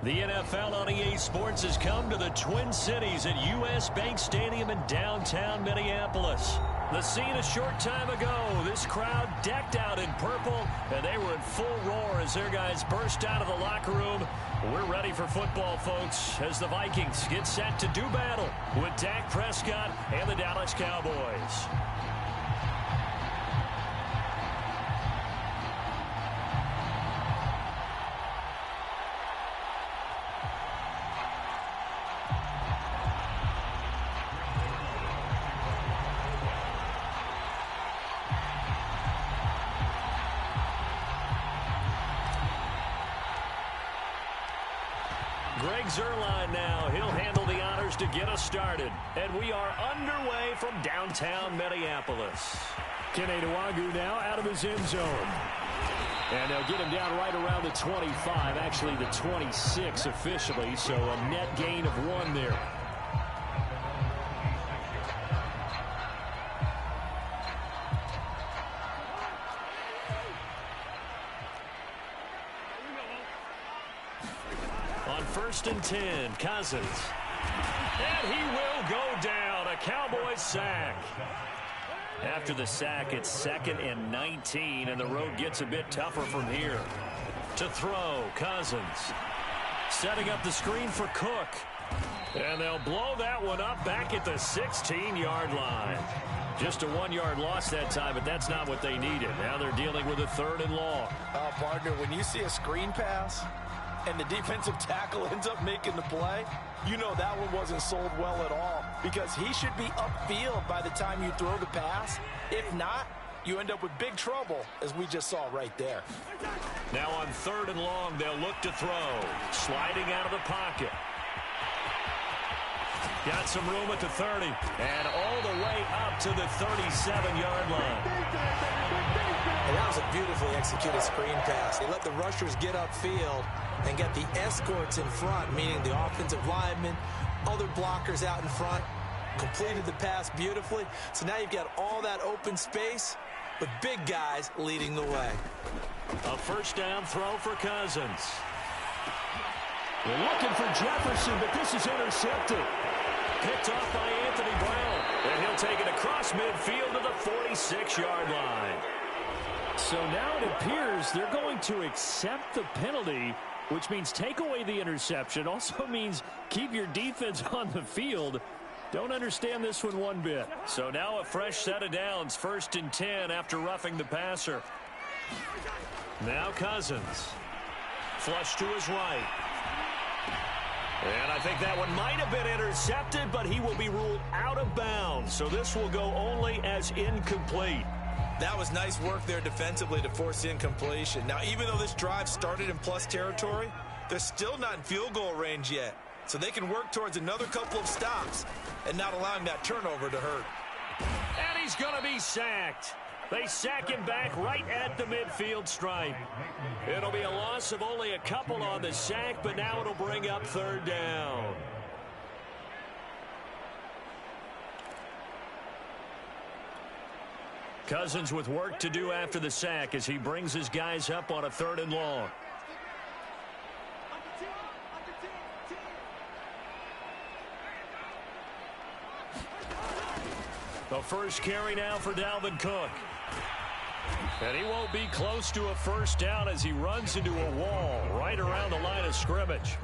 The NFL on EA Sports has come to the Twin Cities at US Bank Stadium in downtown Minneapolis. The scene a short time ago, this crowd decked out in purple, and they were in full roar as their guys burst out of the locker room. We're ready for football, folks, as the Vikings get set to do battle with Dak Prescott and the Dallas Cowboys. Greg Zuerlein now. He'll handle the honors to get us started. And we are underway from downtown Minneapolis. Kenny Nwagu now out of his end zone. And they'll get him down right around the 25, actually the 26 officially, so a net gain of 1 there. On 1st and 10, Cousins. And he will go down. A Cowboys sack. After the sack, it's 2nd and 19, and the road gets a bit tougher from here. To throw, Cousins. Setting up the screen for Cook. And they'll blow that one up back at the 16-yard line. Just a 1-yard loss that time, but that's not what they needed. Now they're dealing with a 3rd and long. Partner, when you see a screen pass and the defensive tackle ends up making the play, you know that one wasn't sold well at all, because he should be upfield by the time you throw the pass. If not, you end up with big trouble, as we just saw right there. Now on 3rd and long, they'll look to throw. Sliding out of the pocket. Got some room at the 30, and all the way up to the 37-yard line. And that was a beautifully executed screen pass. They let the rushers get upfield and get the escorts in front, meaning the offensive linemen, other blockers out in front, completed the pass beautifully. So now you've got all that open space with big guys leading the way. A 1st down throw for Cousins. They're looking for Jefferson, but this is intercepted. Picked off by Anthony Brown. And he'll take it across midfield to the 46-yard line. So now it appears they're going to accept the penalty, which means take away the interception. Also means keep your defense on the field. Don't understand this one bit. So now a fresh set of downs. 1st and 10 after roughing the passer. Now Cousins. Flush to his right. And I think that one might have been intercepted, but he will be ruled out of bounds. So this will go only as incomplete. That was nice work there defensively to force the incompletion. Now, even though this drive started in plus territory, they're still not in field goal range yet. So they can work towards another couple of stops and not allowing that turnover to hurt. And he's going to be sacked. They sack him back right at the midfield stripe. It'll be a loss of only a couple on the sack, but now it'll bring up 3rd down. Cousins with work to do after the sack as he brings his guys up on a 3rd and long. The first carry now for Dalvin Cook. And he won't be close to a 1st down as he runs into a wall right around the line of scrimmage.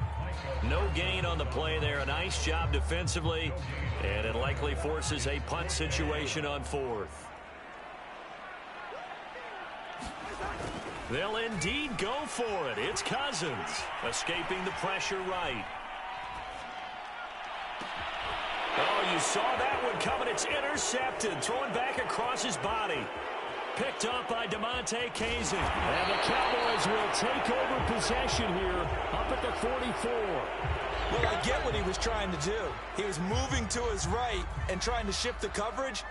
No gain on the play there. A nice job defensively. And it likely forces a punt situation on 4th. They'll indeed go for it. It's Cousins escaping the pressure right. Oh, you saw that one coming. It's intercepted. Thrown back across his body. Picked up by DeMonte Kazin. And the Cowboys will take over possession here up at the 44. Well, I get what he was trying to do. He was moving to his right and trying to shift the coverage,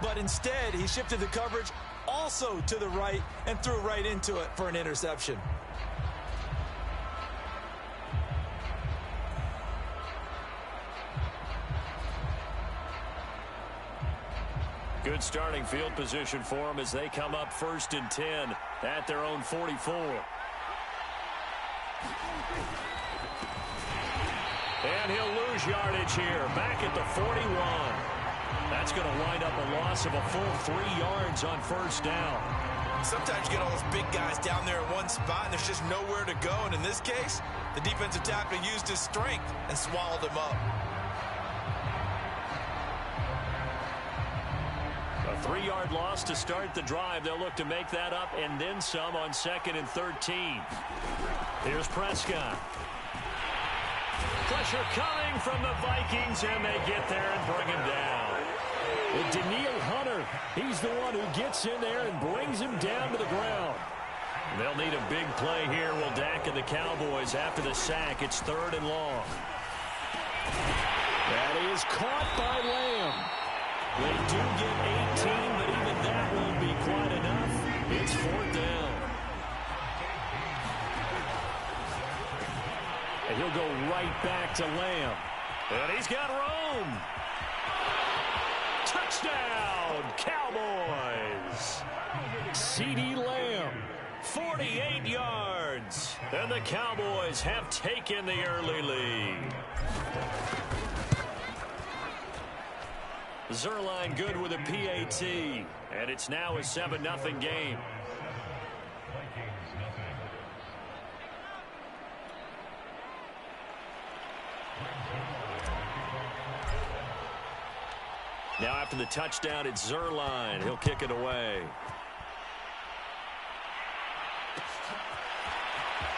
but instead he shifted the coverage also to the right and threw right into it for an interception. Good starting field position for them as they come up 1st and 10 at their own 44. And he'll lose yardage here, back at the 41. That's going to wind up a loss of a full 3 yards on first down. Sometimes you get all those big guys down there in one spot, and there's just nowhere to go. And in this case, the defensive tackle used his strength and swallowed him up. A 3-yard loss to start the drive. They'll look to make that up and then some on 2nd and 13. Here's Prescott. Pressure coming from the Vikings, and they get there and bring him down. And Daniil Hunter, he's the one who gets in there and brings him down to the ground. They'll need a big play here, will Dak and the Cowboys after the sack. It's 3rd and long. That is caught by Lamb. They do get 18, but even that won't be quite enough. It's 4th down. And he'll go right back to Lamb. And he's got room. Touchdown, Cowboys. CeeDee Lamb, 48 yards. And the Cowboys have taken the early lead. Zerline good with a PAT. And it's now a 7-0 game. Now after the touchdown, it's Zerline. He'll kick it away.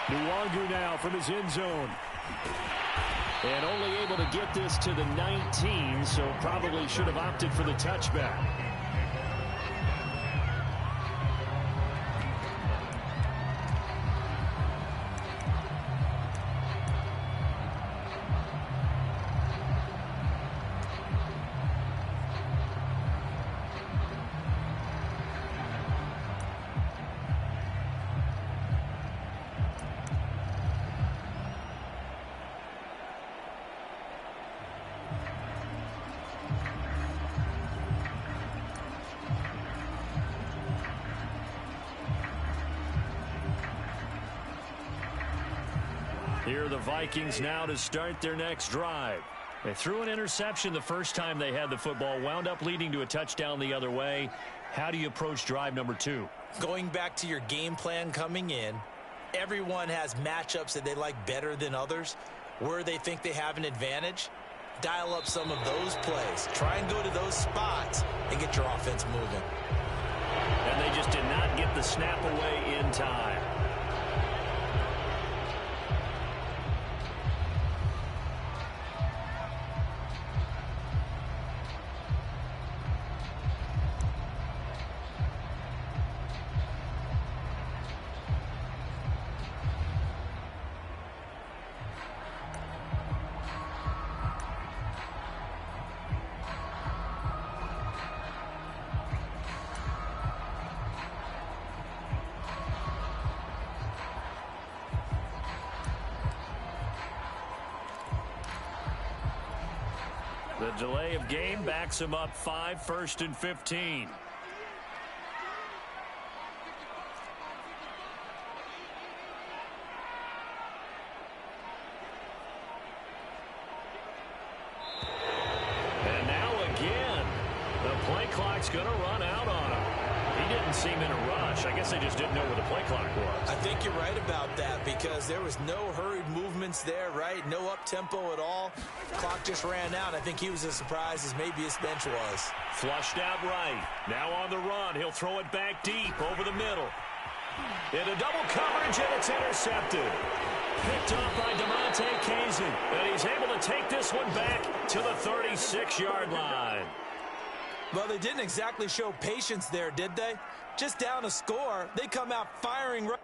Nwangu now from his end zone. And only able to get this to the 19, so probably should have opted for the touchback. Here are the Vikings now to start their next drive. They threw an interception the first time they had the football, wound up leading to a touchdown the other way. How do you approach drive number 2? Going back to your game plan coming in, everyone has matchups that they like better than others. Where they think they have an advantage, dial up some of those plays. Try and go to those spots and get your offense moving. And they just did not get the snap away in time. The delay of game backs him up 5, 1st and 15. And now again, the play clock's going to run out on him. He didn't seem in a rush. I guess they just didn't know where the play clock was. I think you're right about that because there was no hurried movements there, right? No up-tempo at all. Clock just ran out. I think he was as surprised as maybe his bench was. Flushed out right. Now on the run. He'll throw it back deep over the middle. Into double coverage, and it's intercepted. Picked up by DeMonte Kazin. And he's able to take this one back to the 36-yard line. Well, they didn't exactly show patience there, did they? Just down a score, they come out firing right.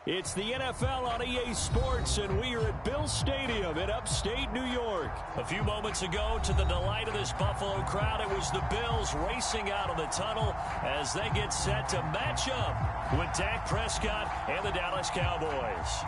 It's the NFL on EA Sports, and we are at Bill Stadium in upstate New York. A few moments ago, to the delight of this Buffalo crowd, it was the Bills racing out of the tunnel as they get set to match up with Dak Prescott and the Dallas Cowboys.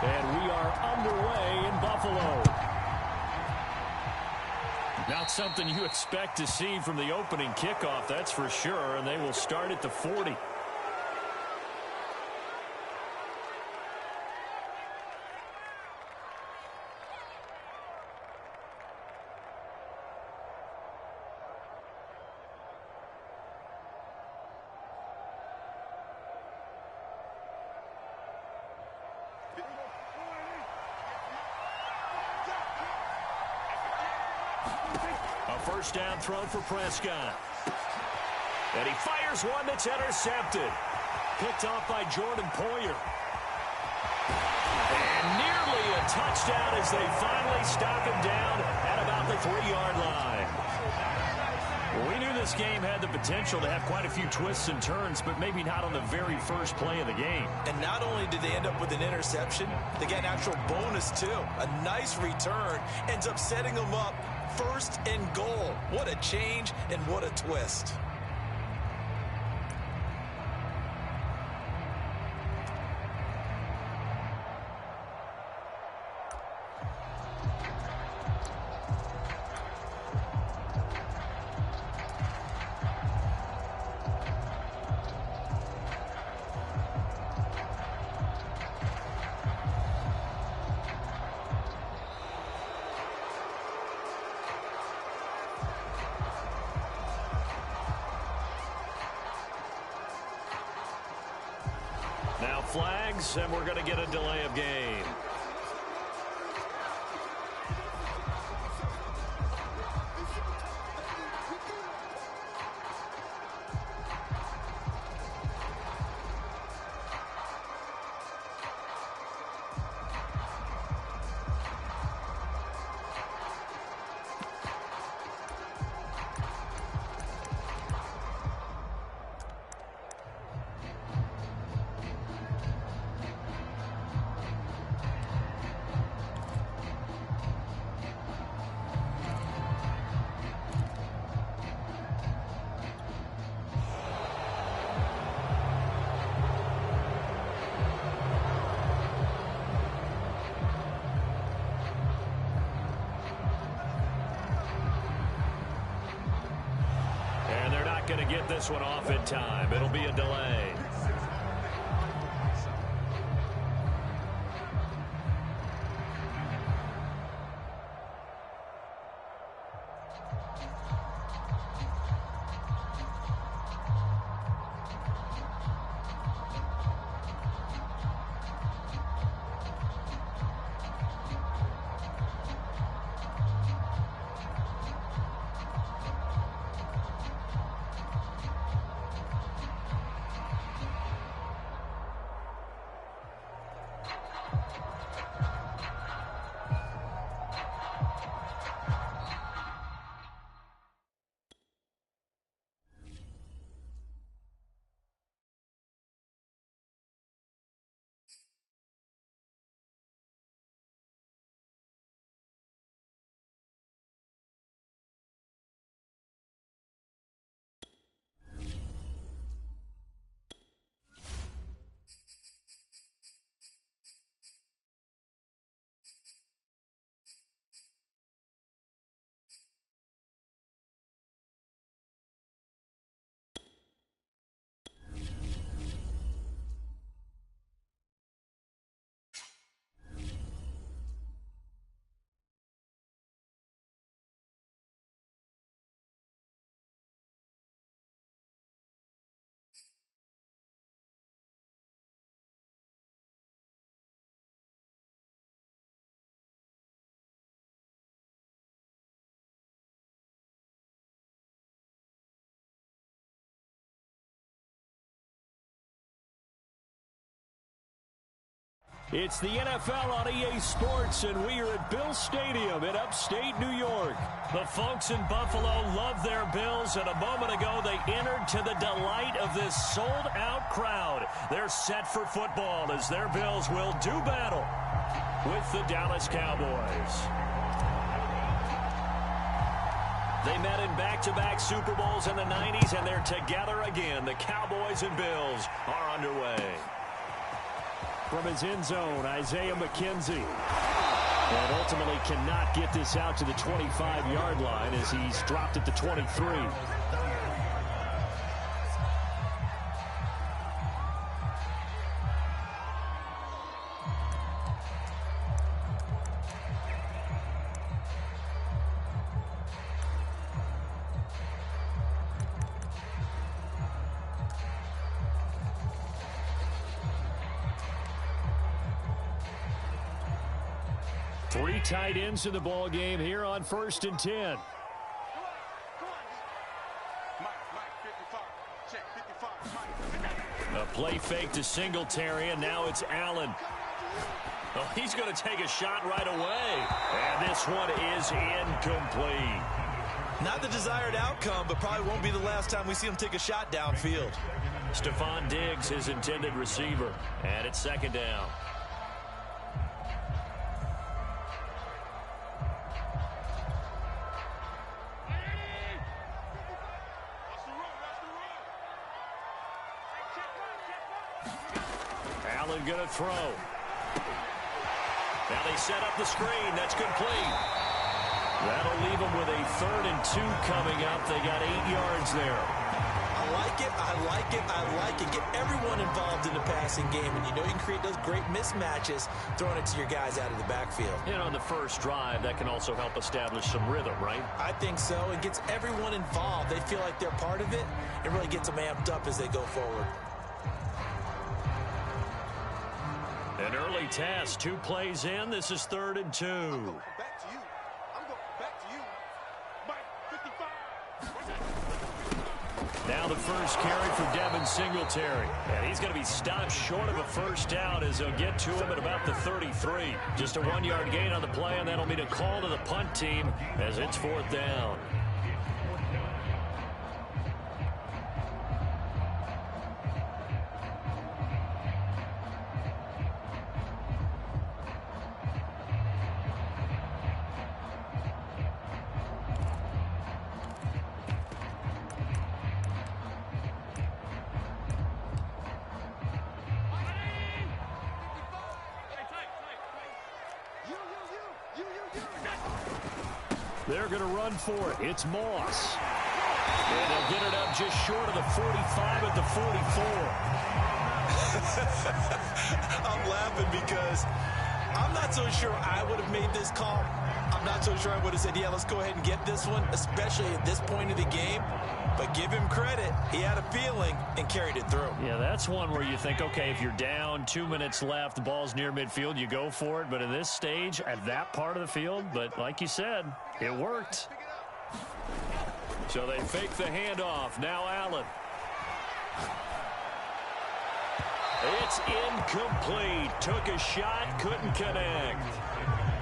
And we are underway in Buffalo. Not something you expect to see from the opening kickoff, that's for sure, and they will start at the 40. A first down throw for Prescott. And he fires one that's intercepted. Picked off by Jordan Poyer. And nearly a touchdown as they finally stop him down at about the 3-yard line. We knew this game had the potential to have quite a few twists and turns, but maybe not on the very first play of the game. And not only did they end up with an interception, they got an actual bonus too. A nice return ends up setting them up first and goal. What a change and what a twist. Now flags, and we're going to get a delay of game. Going to get this one off in time. It'll be a delay. It's the NFL on EA Sports, and we are at Bill Stadium in upstate New York. The folks in Buffalo love their Bills, and a moment ago they entered to the delight of this sold-out crowd. They're set for football as their Bills will do battle with the Dallas Cowboys. They met in back-to-back Super Bowls in the 90s, and they're together again. The Cowboys and Bills are underway. From his end zone, Isaiah McKenzie. And ultimately cannot get this out to the 25-yard line as he's dropped at the 23. Three tight ends in the ball game here on 1st and 10. A play fake to Singletary, and now it's Allen. Oh, he's going to take a shot right away. And this one is incomplete. Not the desired outcome, but probably won't be the last time we see him take a shot downfield. Stephon Diggs, his intended receiver. And it's 2nd down. Allen going to throw. Now they set up the screen. That's complete. That'll leave them with a 3rd and 2 coming up. They got 8 yards there. I like it. I like it. I like it. Get everyone involved in the passing game. And you know you can create those great mismatches throwing it to your guys out of the backfield. And on the first drive, that can also help establish some rhythm, right? I think so. It gets everyone involved. They feel like they're part of it. It really gets them amped up as they go forward. An early test, 2 plays in. This is 3rd and 2. I'm going back to you. I'm going back to you. Mike, 55. Now the first carry for Devin Singletary. And he's going to be stopped short of a first down as they'll get to him at about the 33. Just a 1-yard gain on the play, and that'll mean a call to the punt team as it's 4th down. They're going to run for it. It's Moss. And they'll get it up just short of the 45 at the 44. I'm laughing because I'm not so sure I would have made this call. I'm not so sure I would have said, yeah, let's go ahead and get this one, especially at this point of the game. But give him credit. He had a feeling and carried it through. Yeah, that's one where you think, okay, if you're down, 2 minutes left, the ball's near midfield, you go for it. But at this stage, at that part of the field, but like you said, it worked. So they fake the handoff. Now Allen. It's incomplete. Took a shot, couldn't connect.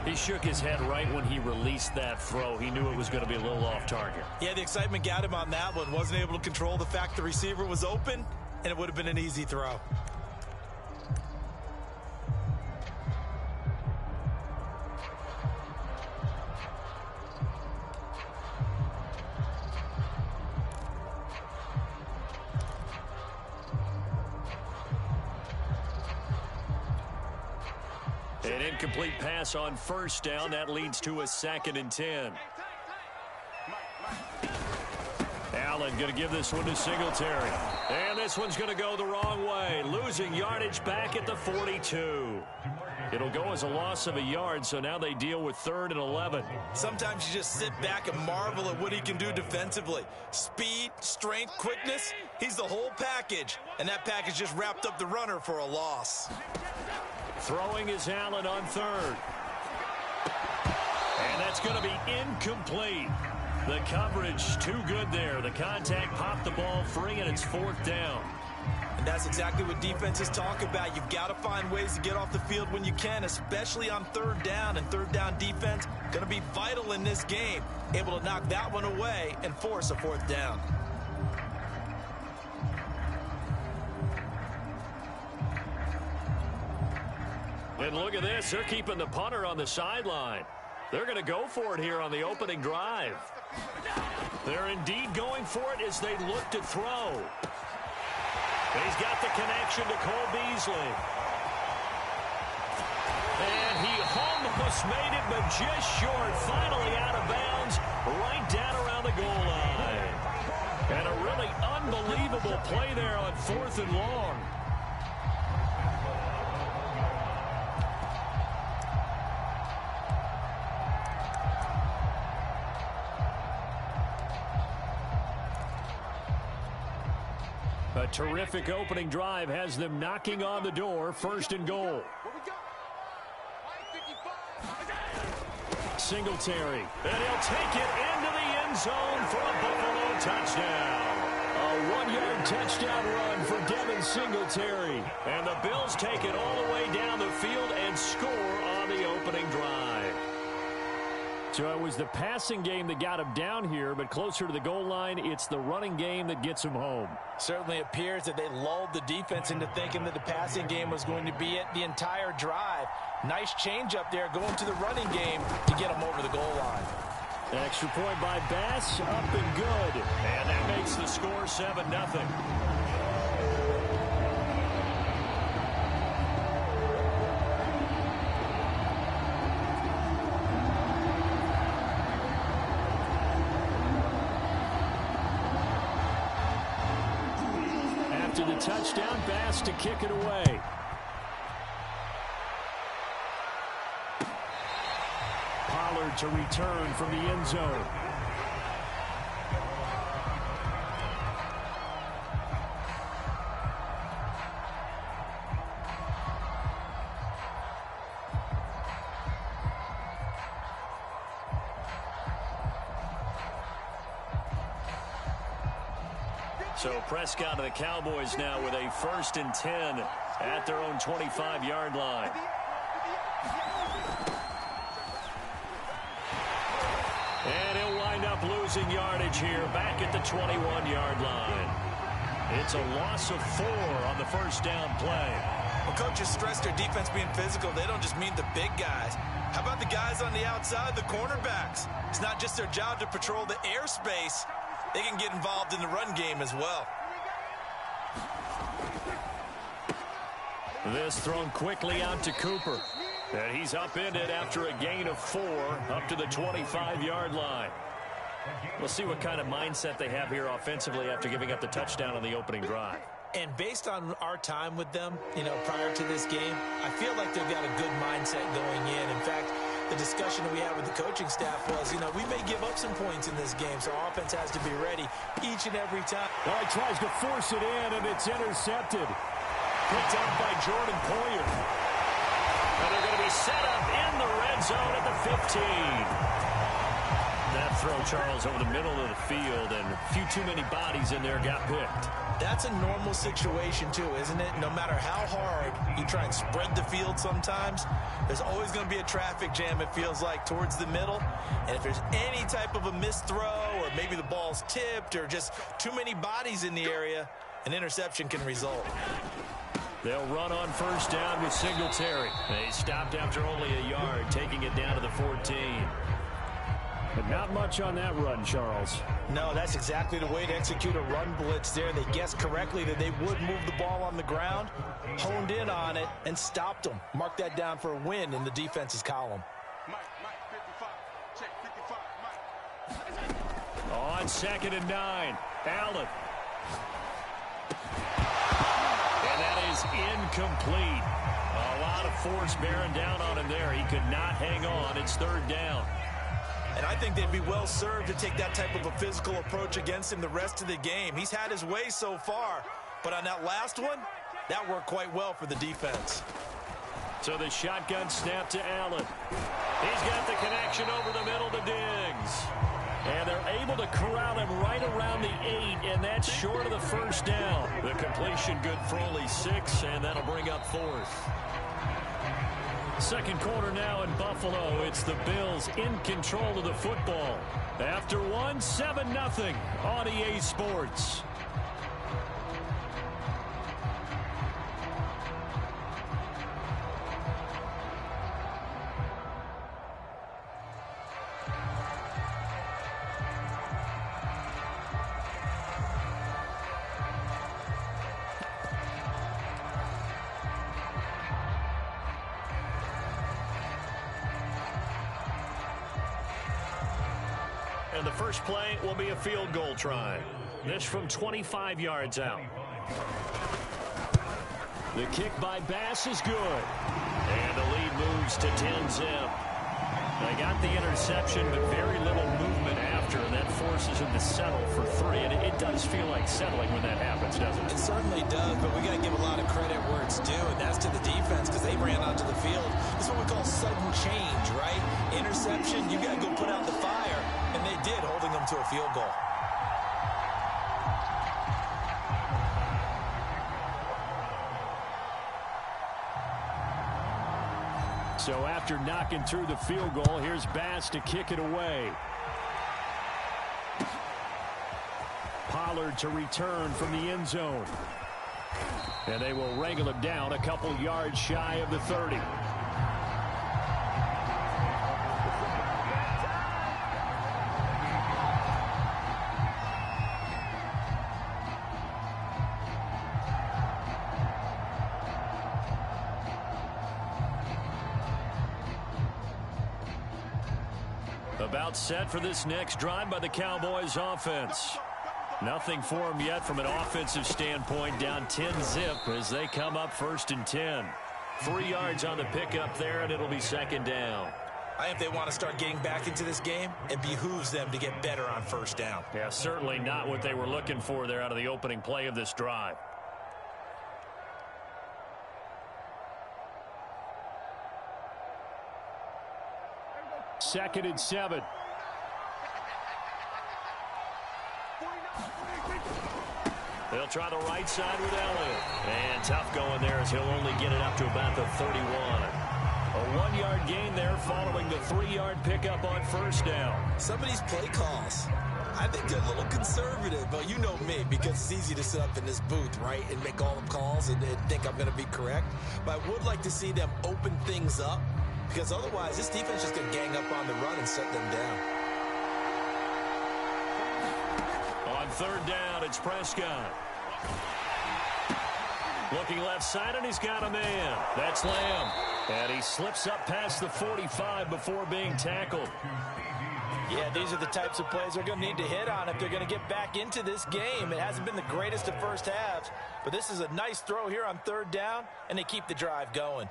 He shook his head right when he released that throw. He knew it was going to be a little off target. Yeah, the excitement got him on that one. Wasn't able to control the fact the receiver was open, and it would have been an easy throw. An incomplete pass on first down. That leads to a 2nd and 10. Allen going to give this one to Singletary. And this one's going to go the wrong way. Losing yardage back at the 42. It'll go as a loss of a yard, so now they deal with 3rd and 11. Sometimes you just sit back and marvel at what he can do defensively. Speed, strength, quickness, he's the whole package. And that package just wrapped up the runner for a loss. Throwing is Allen on 3rd. And that's going to be incomplete. The coverage too good there. The contact popped the ball free, and it's 4th down. And that's exactly what defenses talk about. You've got to find ways to get off the field when you can, especially on third down. And third down defense going to be vital in this game. Able to knock that one away and force a fourth down. And look at this. They're keeping the punter on the sideline. They're going to go for it here on the opening drive. They're indeed going for it as they look to throw. He's got the connection to Cole Beasley. And he almost made it, but just short. Finally out of bounds, right down around the goal line. And a really unbelievable play there on 4th and long. A terrific opening drive has them knocking on the door. 1st and goal. Singletary. And he'll take it into the end zone for a Buffalo touchdown. A 1-yard touchdown run for Devin Singletary. And the Bills take it all the way down the field and score on the opening drive. So it was the passing game that got him down here, but closer to the goal line, it's the running game that gets him home. Certainly appears that they lulled the defense into thinking that the passing game was going to be it the entire drive. Nice change up there going to the running game to get him over the goal line. Extra point by Bass, up and good. And that makes the score 7-0. After the touchdown, Bass to kick it away. Pollard to return from the end zone. So Prescott and the Cowboys now with a 1st and 10 at their own 25-yard line. And he'll wind up losing yardage here back at the 21-yard line. It's a loss of 4 on the 1st down play. Well, coaches stress their defense being physical. They don't just mean the big guys. How about the guys on the outside, the cornerbacks? It's not just their job to patrol the airspace. They can get involved in the run game as well. This thrown quickly out to Cooper. And he's upended after a gain of 4 up to the 25-yard line. We'll see what kind of mindset they have here offensively after giving up the touchdown on the opening drive. And based on our time with them, prior to this game, I feel like they've got a good mindset going in. In fact, the discussion that we had with the coaching staff was, we may give up some points in this game, so our offense has to be ready each and every time. Well, he tries to force it in, and it's intercepted. Picked up by Jordan Poyer. And they're going to be set up in the red zone at the 15. That throw, Charles, over the middle of the field, and a few too many bodies in there got picked. That's a normal situation, too, isn't it? No matter how hard you try and spread the field sometimes, there's always going to be a traffic jam, it feels like, towards the middle. And if there's any type of a missed throw, or maybe the ball's tipped, or just too many bodies in the area, an interception can result. They'll run on 1st down with Singletary. They stopped after only a yard, taking it down to the 14. But not much on that run, Charles. No, that's exactly the way to execute a run blitz there. They guessed correctly that they would move the ball on the ground, honed in on it, and stopped them. Mark that down for a win in the defense's column. Mike, 55. Check 55, Mike. On 2nd and 9, Allen. And that is incomplete. A lot of force bearing down on him there. He could not hang on. It's 3rd down. And I think they'd be well served to take that type of a physical approach against him the rest of the game. He's had his way so far, but on that last one, that worked quite well for the defense. So the shotgun snap to Allen. He's got the connection over the middle to Diggs. And they're able to corral him right around the 8, and that's short of the first down. The completion good for only 6, and that'll bring up 4th. Second quarter now in Buffalo. It's the Bills in control of the football. After 7-0 on EA Sports. And the first play will be a field goal try. This from 25 yards out. The kick by Bass is good. And the lead moves to 10-zip. They got the interception, but very little movement after, and that forces them to settle for 3. And it does feel like settling when that happens, doesn't it? It certainly does, but we got to give a lot of credit where it's due, and that's to the defense because they ran onto the field. This is what we call sudden change, right? Interception, you got to go put out the fire, and they did, holding them to a field goal. So after knocking through the field goal, here's Bass to kick it away. Pollard to return from the end zone. And they will wrangle him down a couple yards shy of the 30. About set for this next drive by the Cowboys offense. Nothing for them yet from an offensive standpoint. Down 10-zip as they come up 1st and 10. 3 yards on the pickup there, and it'll be 2nd down. I think they want to start getting back into this game. It behooves them to get better on 1st down. Yeah, certainly not what they were looking for there out of the opening play of this drive. Second and 7. They'll try the right side with Elliott. And tough going there as he'll only get it up to about the 31. A 1-yard gain there following the 3-yard pickup on 1st down. Some of these play calls, I think they're a little conservative, but you know me, because it's easy to sit up in this booth, right, and make all the calls and think I'm going to be correct. But I would like to see them open things up, because otherwise this defense is going to gang up on the run and shut them down. On 3rd down, it's Prescott. Looking left side, and he's got a man. That's Lamb. And he slips up past the 45 before being tackled. Yeah, these are the types of plays they're going to need to hit on if they're going to get back into this game. It hasn't been the greatest of first halves, but this is a nice throw here on 3rd down, and they keep the drive going.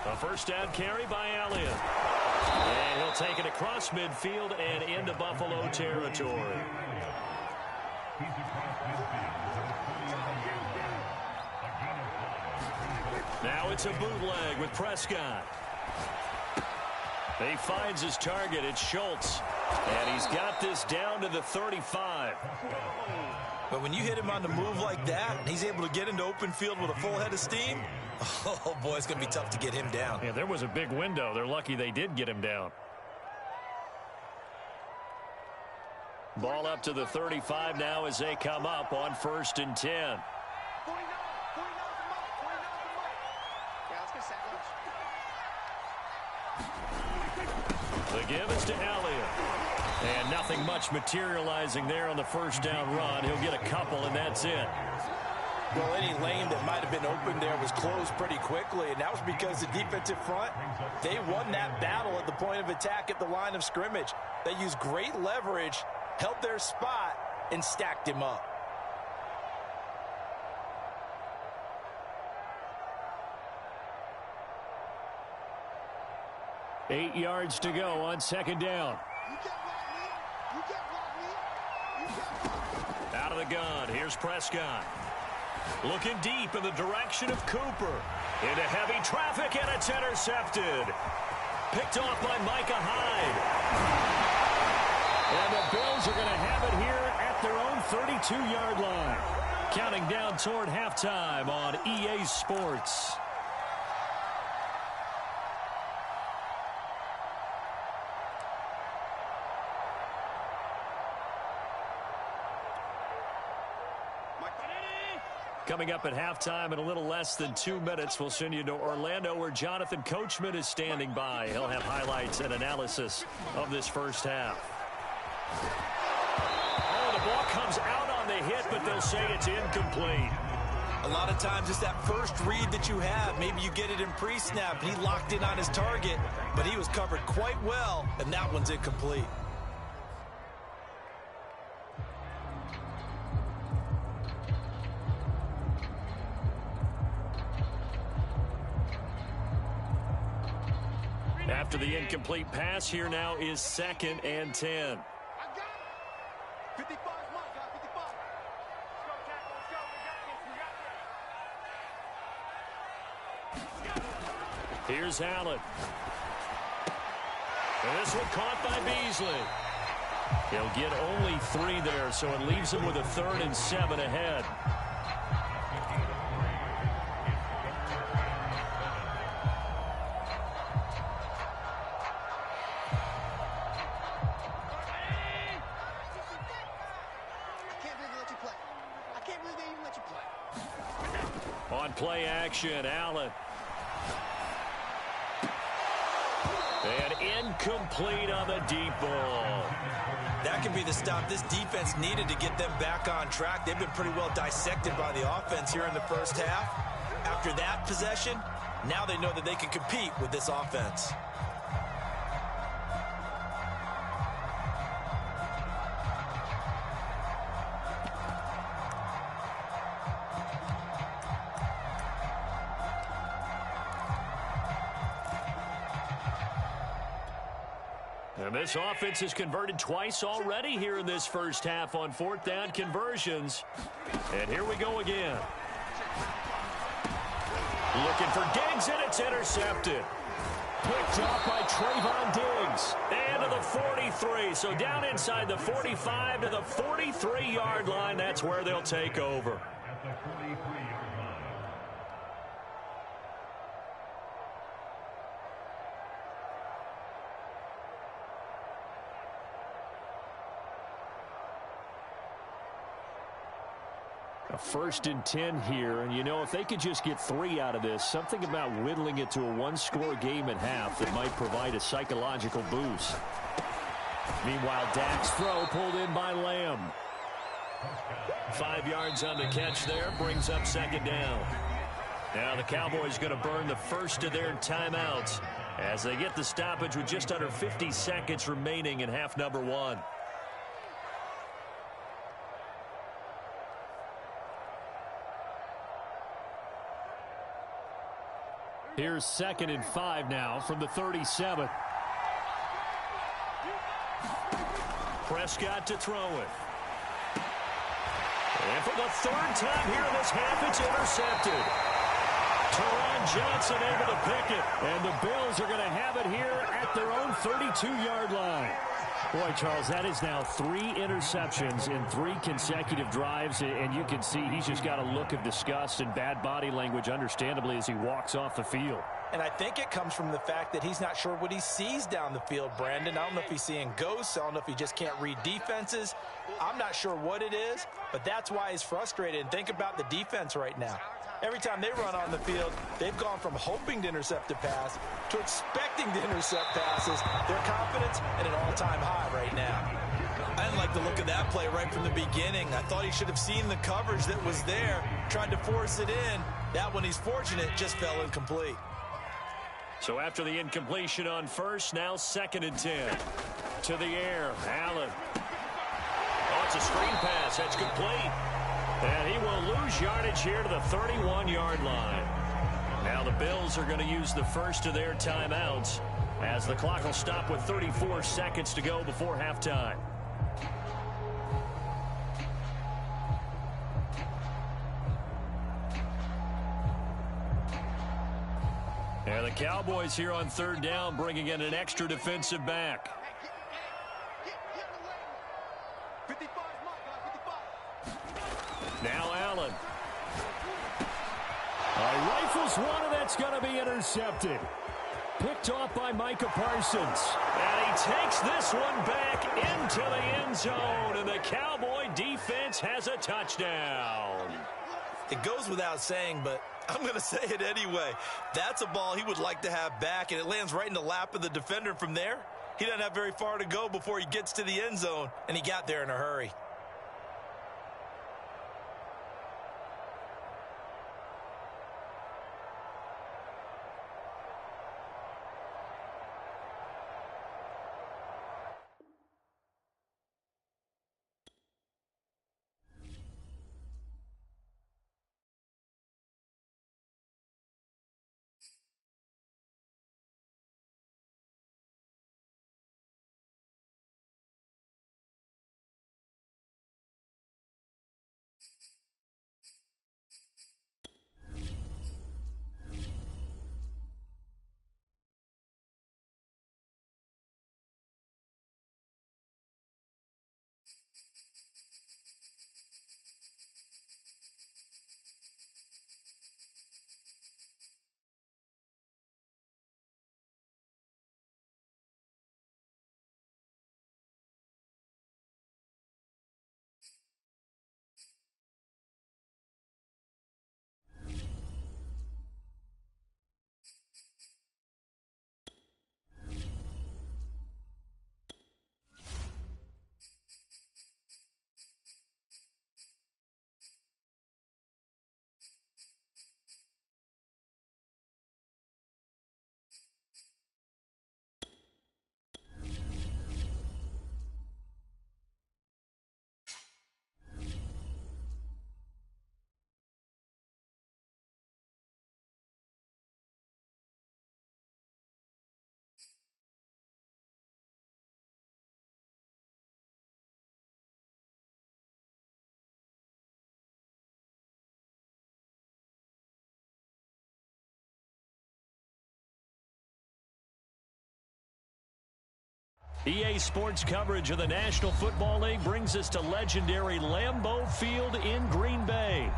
A 1st down carry by Elliott. And he'll take it across midfield and into Buffalo territory. Now it's a bootleg with Prescott. He finds his target. It's Schultz. And he's got this down to the 35. But when you hit him on the move like that, and he's able to get into open field with a full head of steam, oh, boy, it's going to be tough to get him down. Yeah, there was a big window. They're lucky they did get him down. Ball up to the 35 now as they come up on 1st and 10. The give is to Elliott. And nothing much materializing there on the 1st down run. He'll get a couple, and that's it. Well, any lane that might have been open there was closed pretty quickly, and that was because the defensive front, they won that battle at the point of attack at the line of scrimmage. They used great leverage, held their spot, and stacked him up. "8 yards to go on 2nd down. Out of the gun, here's Prescott. Looking deep in the direction of Cooper. Into heavy traffic, and it's intercepted. Picked off by Micah Hyde. And the Bills are going to have it here at their own 32-yard line. Counting down toward halftime on EA Sports. Coming up at halftime in a little less than 2 minutes, we'll send you to Orlando where Jonathan Coachman is standing by. He'll have highlights and analysis of this first half. Oh, the ball comes out on the hit, but they'll say it's incomplete. A lot of times it's that first read that you have. Maybe you get it in pre-snap. He locked in on his target, but he was covered quite well, and that one's incomplete. After the incomplete pass, here now is 2nd and 10. 55 is mine, guys. 55. Let's go, tackle. Let's go. We got this. Here's Allen. And this one caught by Beasley. He'll get only 3 there, so it leaves him with a 3rd and 7 ahead. On play action, Allen. And incomplete on the deep ball. That can be the stop this defense needed to get them back on track. They've been pretty well dissected by the offense here in the first half. After that possession, now they know that they can compete with this offense. And this offense has converted twice already here in this first half on 4th down conversions. And here we go again. Looking for Diggs, and it's intercepted. Picked off by Trayvon Diggs. And to the 43. So down inside the 45 to the 43-yard line. That's where they'll take over. A 1st and 10 here, and you know, if they could just get 3 out of this, something about whittling it to a 1-score game at half that might provide a psychological boost. Meanwhile, Dak's throw pulled in by Lamb. 5 yards on the catch there, brings up 2nd down. Now the Cowboys going to burn the first of their timeouts as they get the stoppage with just under 50 seconds remaining in half number 1. Here's 2nd and 5 now from the 37. Prescott to throw it. And for the 3rd time here in this half, it's intercepted. Teron Johnson able to pick it. And the Bills are going to have it here at their own 32-yard line. Boy, Charles, that is now 3 interceptions in 3 consecutive drives, and you can see he's just got a look of disgust and bad body language, understandably, as he walks off the field. And I think it comes from the fact that he's not sure what he sees down the field, Brandon. I don't know if he's seeing ghosts. I don't know if he just can't read defenses. I'm not sure what it is, but that's why he's frustrated. And think about the defense right now. Every time they run on the field, they've gone from hoping to intercept a pass to expecting to intercept passes. Their confidence at an all-time high right now. I didn't like the look of that play right from the beginning. I thought he should have seen the coverage that was there, tried to force it in. That one, he's fortunate, just fell incomplete. So after the incompletion on first, now 2nd and 10. To the air, Allen. Oh, it's a screen pass. That's complete. And he will lose yardage here to the 31-yard line. Now the Bills are going to use the first of their timeouts as the clock will stop with 34 seconds to go before halftime. And the Cowboys here on third down bringing in an extra defensive back. Now Allen. Rifles one, and that's going to be intercepted. Picked off by Micah Parsons. And he takes this one back into the end zone. And the Cowboy defense has a touchdown. It goes without saying, but I'm going to say it anyway. That's a ball he would like to have back, and it lands right in the lap of the defender. From there, he doesn't have very far to go before he gets to the end zone, and he got there in a hurry. EA Sports coverage of the National Football League brings us to legendary Lambeau Field in Green Bay.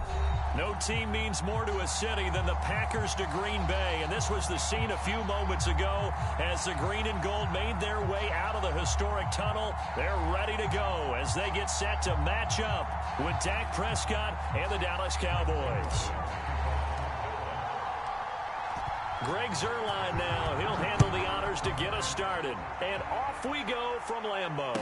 No team means more to a city than the Packers to Green Bay, and this was the scene a few moments ago as the green and gold made their way out of the historic tunnel. They're ready to go as they get set to match up with Dak Prescott and the Dallas Cowboys. Greg Zuerlein now. He'll handle the honors to get us started. And off we go from Lambeau.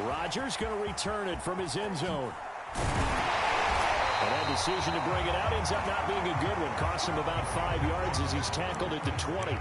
Rodgers going to return it from his end zone. And that decision to bring it out ends up not being a good one. Costs him about 5 yards as he's tackled at the 20.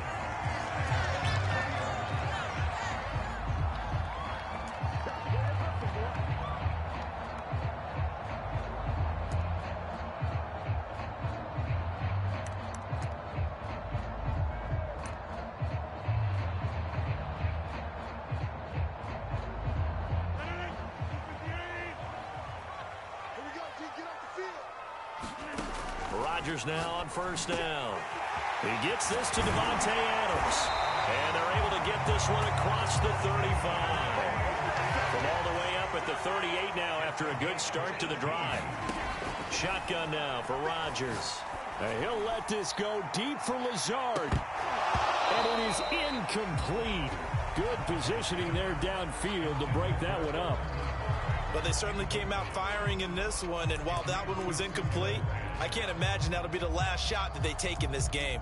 Rodgers now on first down. He gets this to Devontae Adams. And they're able to get this one across the 35. From all the way up at the 38 now after a good start to the drive. Shotgun now for Rodgers. And he'll let this go deep for Lazard. And it is incomplete. Good positioning there downfield to break that one up. But they certainly came out firing in this one, and while that one was incomplete, I can't imagine that'll be the last shot that they take in this game.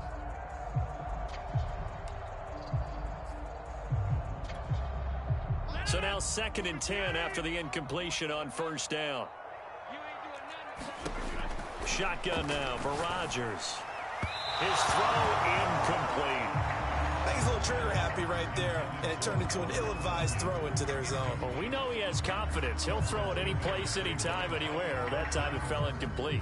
So now 2nd and 10 after the incompletion on first down. Shotgun now for Rodgers. His throw incomplete. I think he's a little trigger happy right there, and it turned into an ill-advised throw into their zone. Well, we know he has confidence. He'll throw it any place, anytime, anywhere. That time it fell incomplete.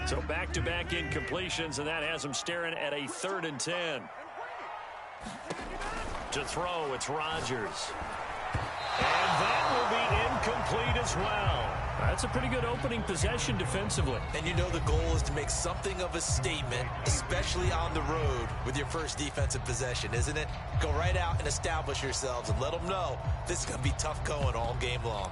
So back-to-back incompletions, and that has him staring at a 3rd and 10. To throw, it's Rodgers. And that will be incomplete. complete as well. That's a pretty good opening possession defensively. And you know the goal is to make something of a statement, especially on the road with your first defensive possession, isn't it? Go right out and establish yourselves and let them know this is going to be tough going all game long.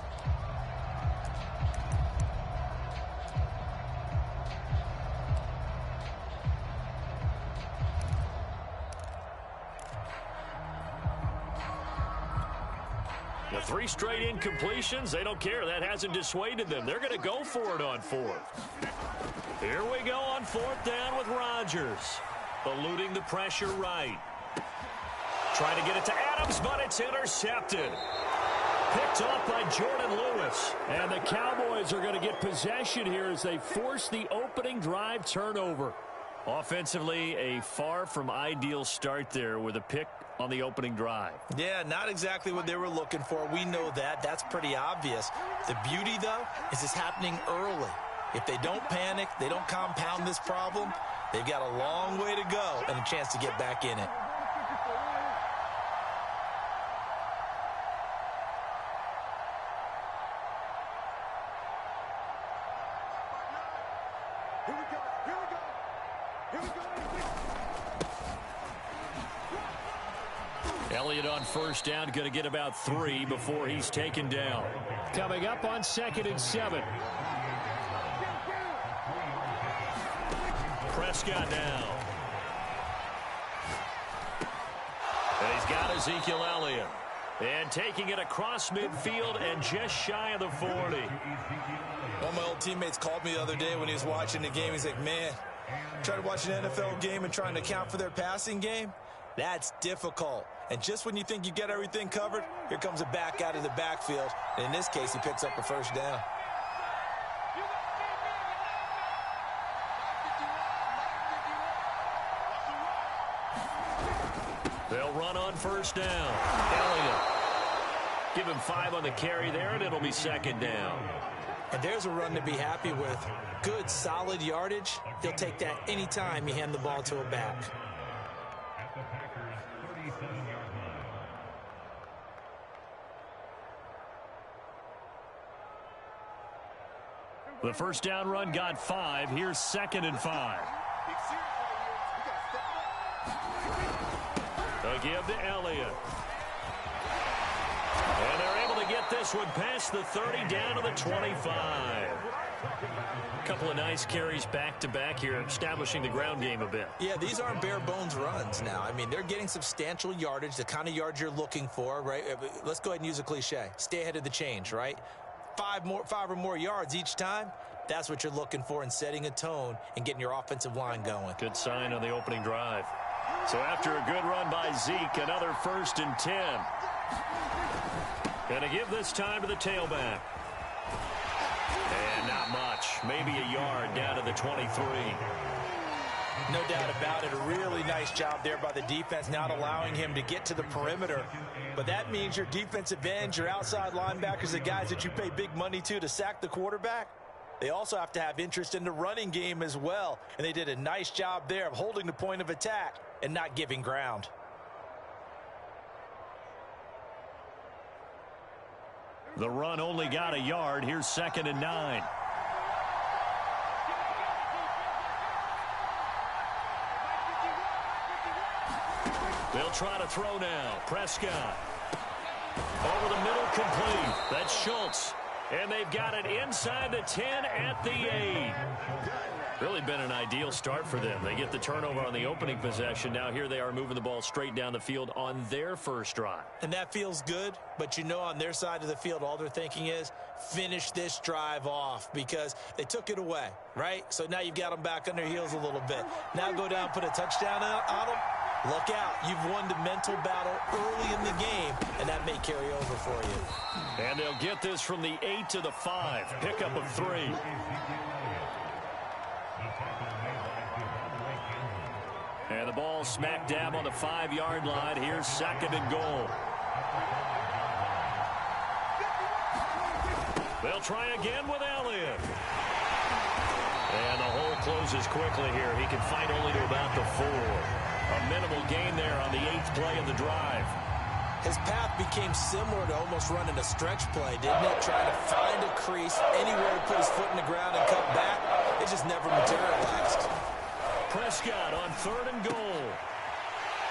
The 3 straight incompletions, they don't care. That hasn't dissuaded them. They're going to go for it on 4th. Here we go on 4th down with Rodgers. Eluding the pressure right. Trying to get it to Adams, but it's intercepted. Picked off by Jordan Lewis. And the Cowboys are going to get possession here as they force the opening drive turnover. Offensively, a far from ideal start there with a pick on the opening drive. Yeah, not exactly what they were looking for. We know that. That's pretty obvious. The beauty, though, is it's happening early. If they don't panic, they don't compound this problem, they've got a long way to go and a chance to get back in it. Here we go. Here we go. Here we go. Elliott on first down, going to get about 3 before he's taken down. Coming up on 2nd and 7. Prescott now. And he's got Ezekiel Elliott. And taking it across midfield and just shy of the 40. One of my old teammates called me the other day when he was watching the game. He's like, man, trying to watch an NFL game and trying to account for their passing game? That's difficult. And just when you think you get everything covered, here comes a back out of the backfield. And in this case, he picks up a first down. They'll run on first down. Elliott. Give him 5 on the carry there, and it'll be 2nd down. And there's a run to be happy with. Good, solid yardage. He'll take that anytime you hand the ball to a back. The first down run got 5. Here's 2nd and 5. A give to Elliott. And they're able to get this one past the 30 down to the 25. A couple of nice carries back-to-back here, establishing the ground game a bit. Yeah, these aren't bare-bones runs now. I mean, they're getting substantial yardage, the kind of yards you're looking for, right? Let's go ahead and use a cliche. Stay ahead of the change, right? 5 or more yards each time, that's what you're looking for in setting a tone and getting your offensive line going. Good sign on the opening drive. So after a good run by Zeke, another 1st and 10. Going to give this time to the tailback. And not much. Maybe a yard down to the 23. No doubt about it. A really nice job there by the defense, not allowing him to get to the perimeter. But that means your defensive ends, your outside linebackers, the guys that you pay big money to sack the quarterback, they also have to have interest in the running game as well. And they did a nice job there of holding the point of attack and not giving ground. The run only got a yard. Here's 2nd and 9. They'll try to throw now. Prescott. Over the middle, complete. That's Schultz. And they've got it inside the 10 at the 8. Really been an ideal start for them. They get the turnover on the opening possession. Now here they are moving the ball straight down the field on their first drive. And that feels good, but you know on their side of the field, all they're thinking is finish this drive off because they took it away, right? So now you've got them back on their heels a little bit. Now go down, put a touchdown on them. Look out. You've won the mental battle early in the game, and that may carry over for you. And they'll get this from the 8 to the 5. Pickup of 3. And the ball smack dab on the 5-yard line. Here's 2nd and goal. They'll try again with Elliott. And the hole closes quickly here. He can fight only to about the 4. A minimal gain there on the 8th play of the drive. His path became similar to almost running a stretch play, didn't it? Trying to find a crease, anywhere to put his foot in the ground and cut back. It just never materialized. Prescott on 3rd and goal.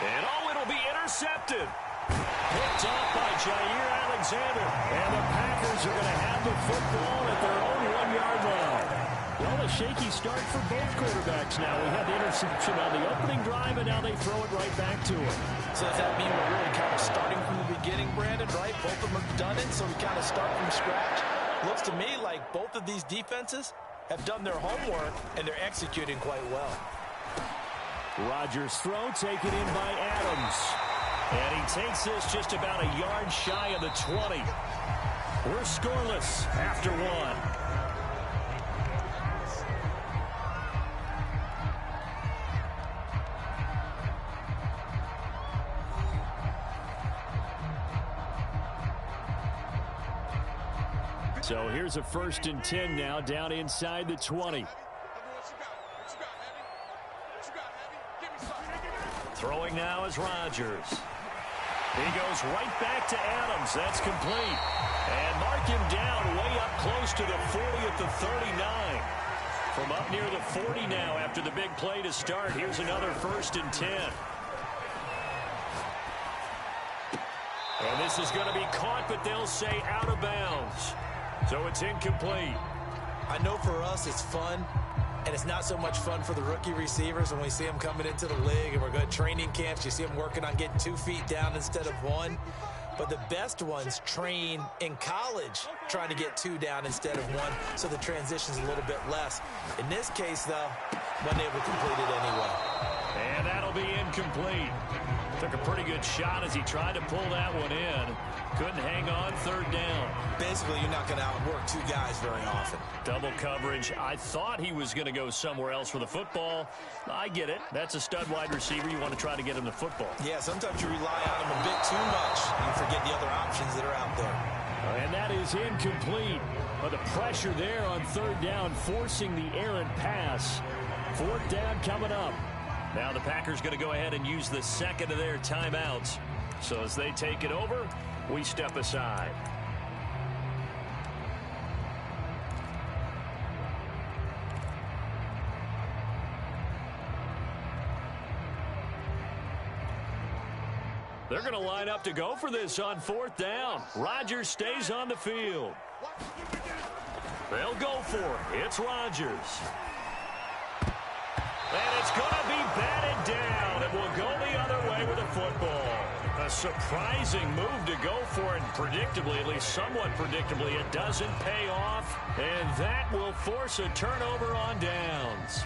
And it'll be intercepted. Picked off by Jair Alexander. And the Packers are going to have the football at their own 1-yard line. Well, a shaky start for both quarterbacks now. We had the interception on the opening drive, and now they throw it right back to him. So does that mean we're really kind of starting from the beginning, Brandon, right? Both of them have done it, so we kind of start from scratch. Looks to me like both of these defenses have done their homework, and they're executing quite well. Rodgers' throw taken in by Adams. And he takes this just about a yard shy of the 20. We're scoreless after 1. So here's a 1st and 10 now, down inside the 20. Throwing now is Rodgers. He goes right back to Adams. That's complete. And mark him down way up close to the 40 at the 39. From up near the 40 now after the big play to start. Here's another 1st and 10. And this is going to be caught, but they'll say out of bounds. So it's incomplete. I know for us it's fun, and it's not so much fun for the rookie receivers when we see them coming into the league and we're going to training camps. You see them working on getting 2 feet down instead of 1. But the best ones train in college trying to get 2 down instead of 1, so the transition's a little bit less. In this case, though, wasn't able to complete it anyway. And that'll be incomplete. Took a pretty good shot as he tried to pull that one in. Couldn't hang on 3rd down. Basically, you're not going to outwork 2 guys very often. Double coverage. I thought he was going to go somewhere else for the football. I get it. That's a stud wide receiver. You want to try to get him the football. Yeah, sometimes you rely on him a bit too much. You forget the other options that are out there. And that is incomplete. But the pressure there on 3rd down, forcing the errant pass. 4th down coming up. Now the Packers going to go ahead and use the 2nd of their timeouts. So as they take it over, we step aside. They're going to line up to go for this on 4th down. Rodgers stays on the field. They'll go for it. It's Rodgers. And it's going to be batted down. It will go the other way with the football. A surprising move to go for it. Predictably, at least somewhat predictably, it doesn't pay off. And that will force a turnover on downs.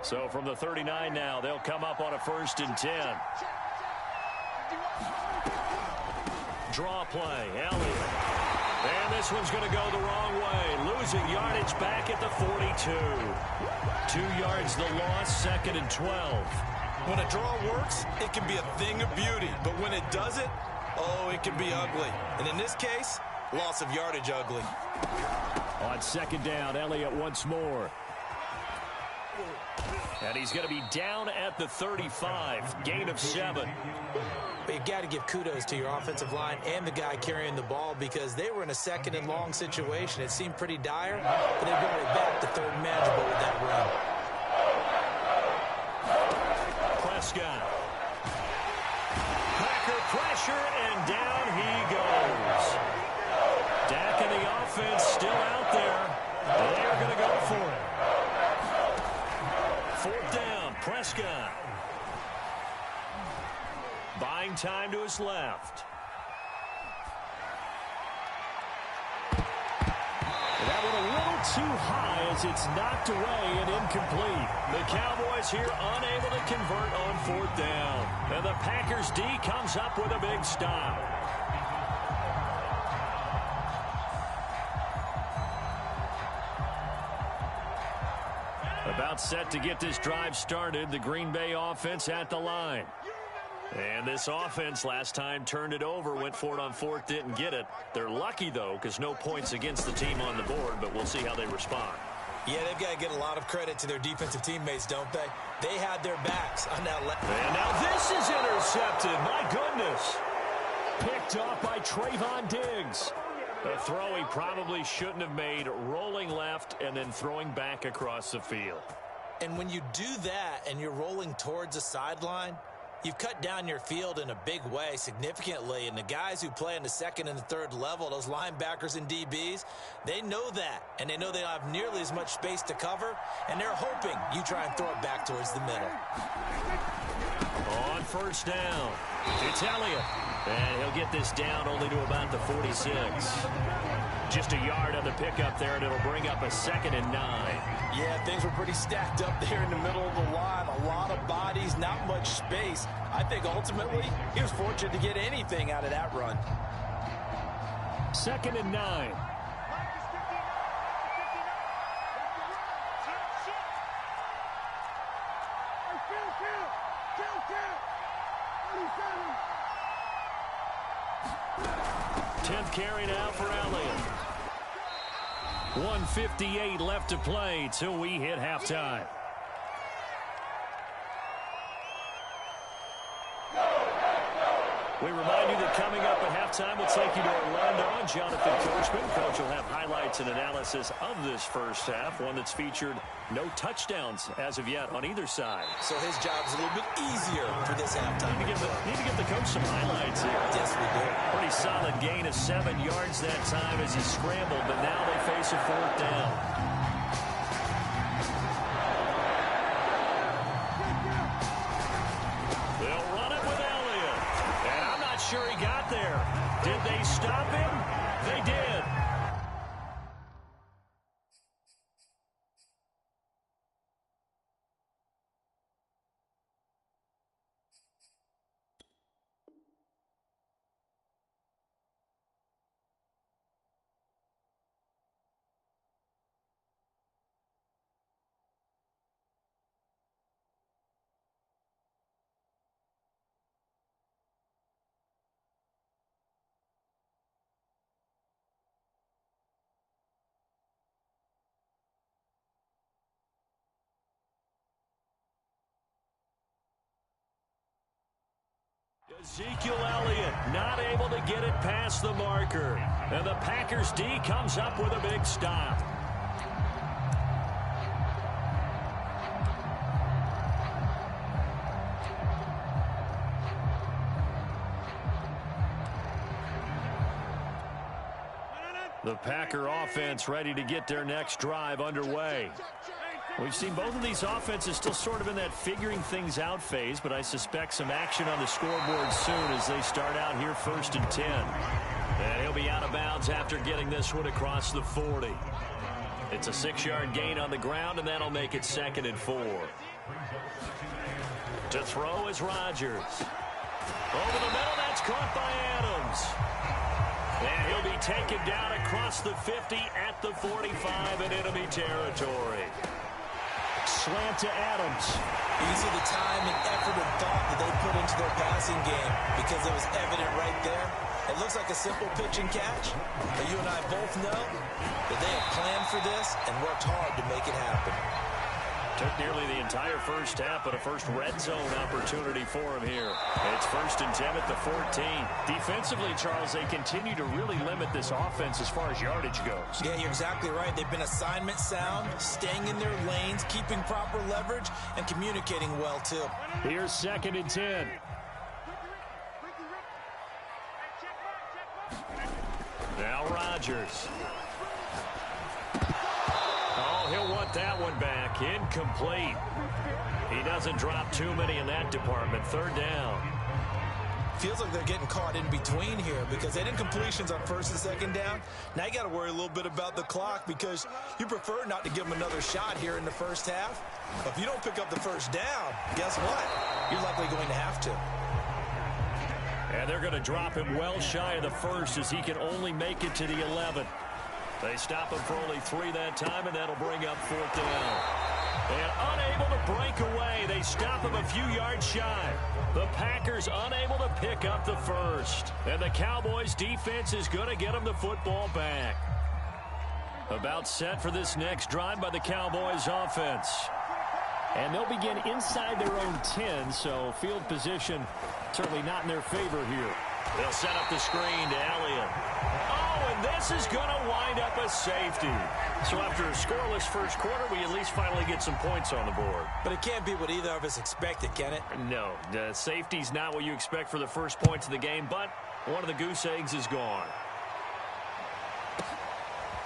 So from the 39 now, they'll come up on a 1st and 10. Draw play, Elliott. And this one's going to go the wrong way. Losing yardage back at the 42. 2 yards the loss, 2nd and 12. When a draw works, it can be a thing of beauty. But when it doesn't, oh, it can be ugly. And in this case, loss of yardage ugly. On 2nd down, Elliott once more. And he's going to be down at the 35. Gain of 7. But you've got to give kudos to your offensive line and the guy carrying the ball, because they were in a 2nd and long situation. It seemed pretty dire, but they brought it back to 3rd and manageable with that run. Prescott. Packer pressure, and down he goes. Dak and the offense still out there. They're going to go for it. 4th down, Prescott. Buying time to his left. That one a little too high as it's knocked away and incomplete. The Cowboys here unable to convert on 4th down. And the Packers D comes up with a big stop. About set to get this drive started. The Green Bay offense at the line. And this offense last time turned it over, went for it on 4th, didn't get it. They're lucky, though, because no points against the team on the board, but we'll see how they respond. Yeah, they've got to get a lot of credit to their defensive teammates, don't they? They had their backs on that left. And now this is intercepted. My goodness. Picked off by Trayvon Diggs. A throw he probably shouldn't have made, rolling left and then throwing back across the field. And when you do that and you're rolling towards the sideline, you've cut down your field in a big way significantly. And the guys who play in the second and the third level, those linebackers and DBs, they know that. And they know they don't have nearly as much space to cover. And they're hoping you try and throw it back towards the middle. On first down, it's Elliott. And he'll get this down only to about the 46. Just a yard on the pickup there, and it'll bring up a 2nd and 9. Yeah, things were pretty stacked up there in the middle of the line. A lot of bodies, not much space. I think ultimately he was fortunate to get anything out of that run. 2nd and 9. Tenth carry now for Elliott. 1:58 left to play till we hit halftime. We remind you that coming up at halftime, we'll take you to Orlando and Jonathan Coachman. Coach will have highlights and analysis of this first half, one that's featured no touchdowns as of yet on either side. So his job's a little bit easier for this halftime. Need to give the coach some highlights here. Yes, we do. Pretty solid gain of 7 yards that time as he scrambled, but now they face a 4th down. They'll run it with Elliott. And I'm not sure he got there. Did they stop him? They did. Ezekiel Elliott not able to get it past the marker. And the Packers D comes up with a big stop. The Packer offense ready to get their next drive underway. We've seen both of these offenses still sort of in that figuring things out phase, but I suspect some action on the scoreboard soon as they start out here 1st and 10. And he'll be out of bounds after getting this one across the 40. It's a 6-yard gain on the ground, and that'll make it 2nd and 4. To throw is Rodgers. Over the middle, that's caught by Adams. And he'll be taken down across the 50 at the 45 in enemy territory. Slant to Adams. Easy the time and effort and thought that they put into their passing game because it was evident right there. It looks like a simple pitch and catch, but you and I both know that they have planned for this and worked hard to make it happen. Took nearly the entire first half, but a first red zone opportunity for him here. It's 1st and 10 at the 14. Defensively, Charles, they continue to really limit this offense as far as yardage goes. Yeah, you're exactly right. They've been assignment sound, staying in their lanes, keeping proper leverage, and communicating well, too. Here's 2nd and 10. Now Rodgers. Oh, he'll want that one back. Incomplete. He doesn't drop too many in that department. 3rd down. Feels like they're getting caught in between here because they had incompletions on 1st and 2nd down. Now you got to worry a little bit about the clock because you prefer not to give them another shot here in the first half. But if you don't pick up the 1st down, guess what? You're likely going to have to. And they're going to drop him well shy of the 1st as he can only make it to the 11. They stop him for only 3 that time, and that'll bring up 4th down. And unable to break away, they stop him a few yards shy. The Packers unable to pick up the 1st. And the Cowboys defense is going to get them the football back. About set for this next drive by the Cowboys offense. And they'll begin inside their own 10, so field position certainly not in their favor here. They'll set up the screen to Elliott. Oh, and this is going to wind up a safety. So after a scoreless first quarter, we at least finally get some points on the board. But it can't be what either of us expected, can it? No, the safety's not what you expect for the first points of the game, but one of the goose eggs is gone.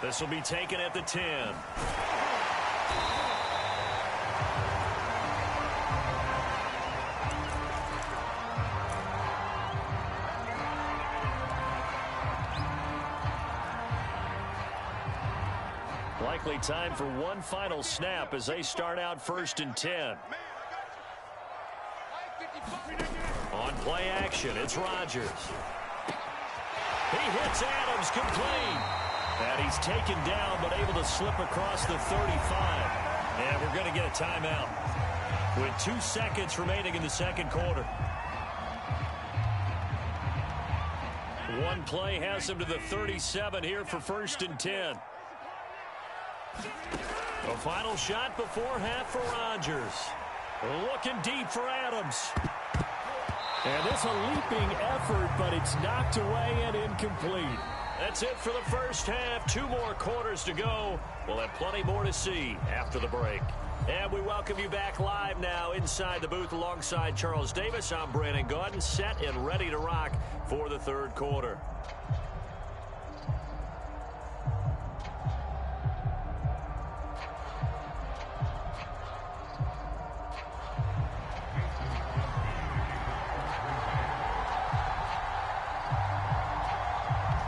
This will be taken at the 10. Likely time for one final snap as they start out 1st and 10. On play action, it's Rodgers. He hits Adams complete. And he's taken down but able to slip across the 35. And we're going to get a timeout with 2 seconds remaining in the second quarter. One play has him to the 37 here for 1st and 10. A final shot before half for Rodgers. Looking deep for Adams. And this a leaping effort, but it's knocked away and incomplete. That's it for the first half. 2 more quarters to go. We'll have plenty more to see after the break. And we welcome you back live now inside the booth alongside Charles Davis. I'm Brandon Gaudin, set and ready to rock for the third quarter.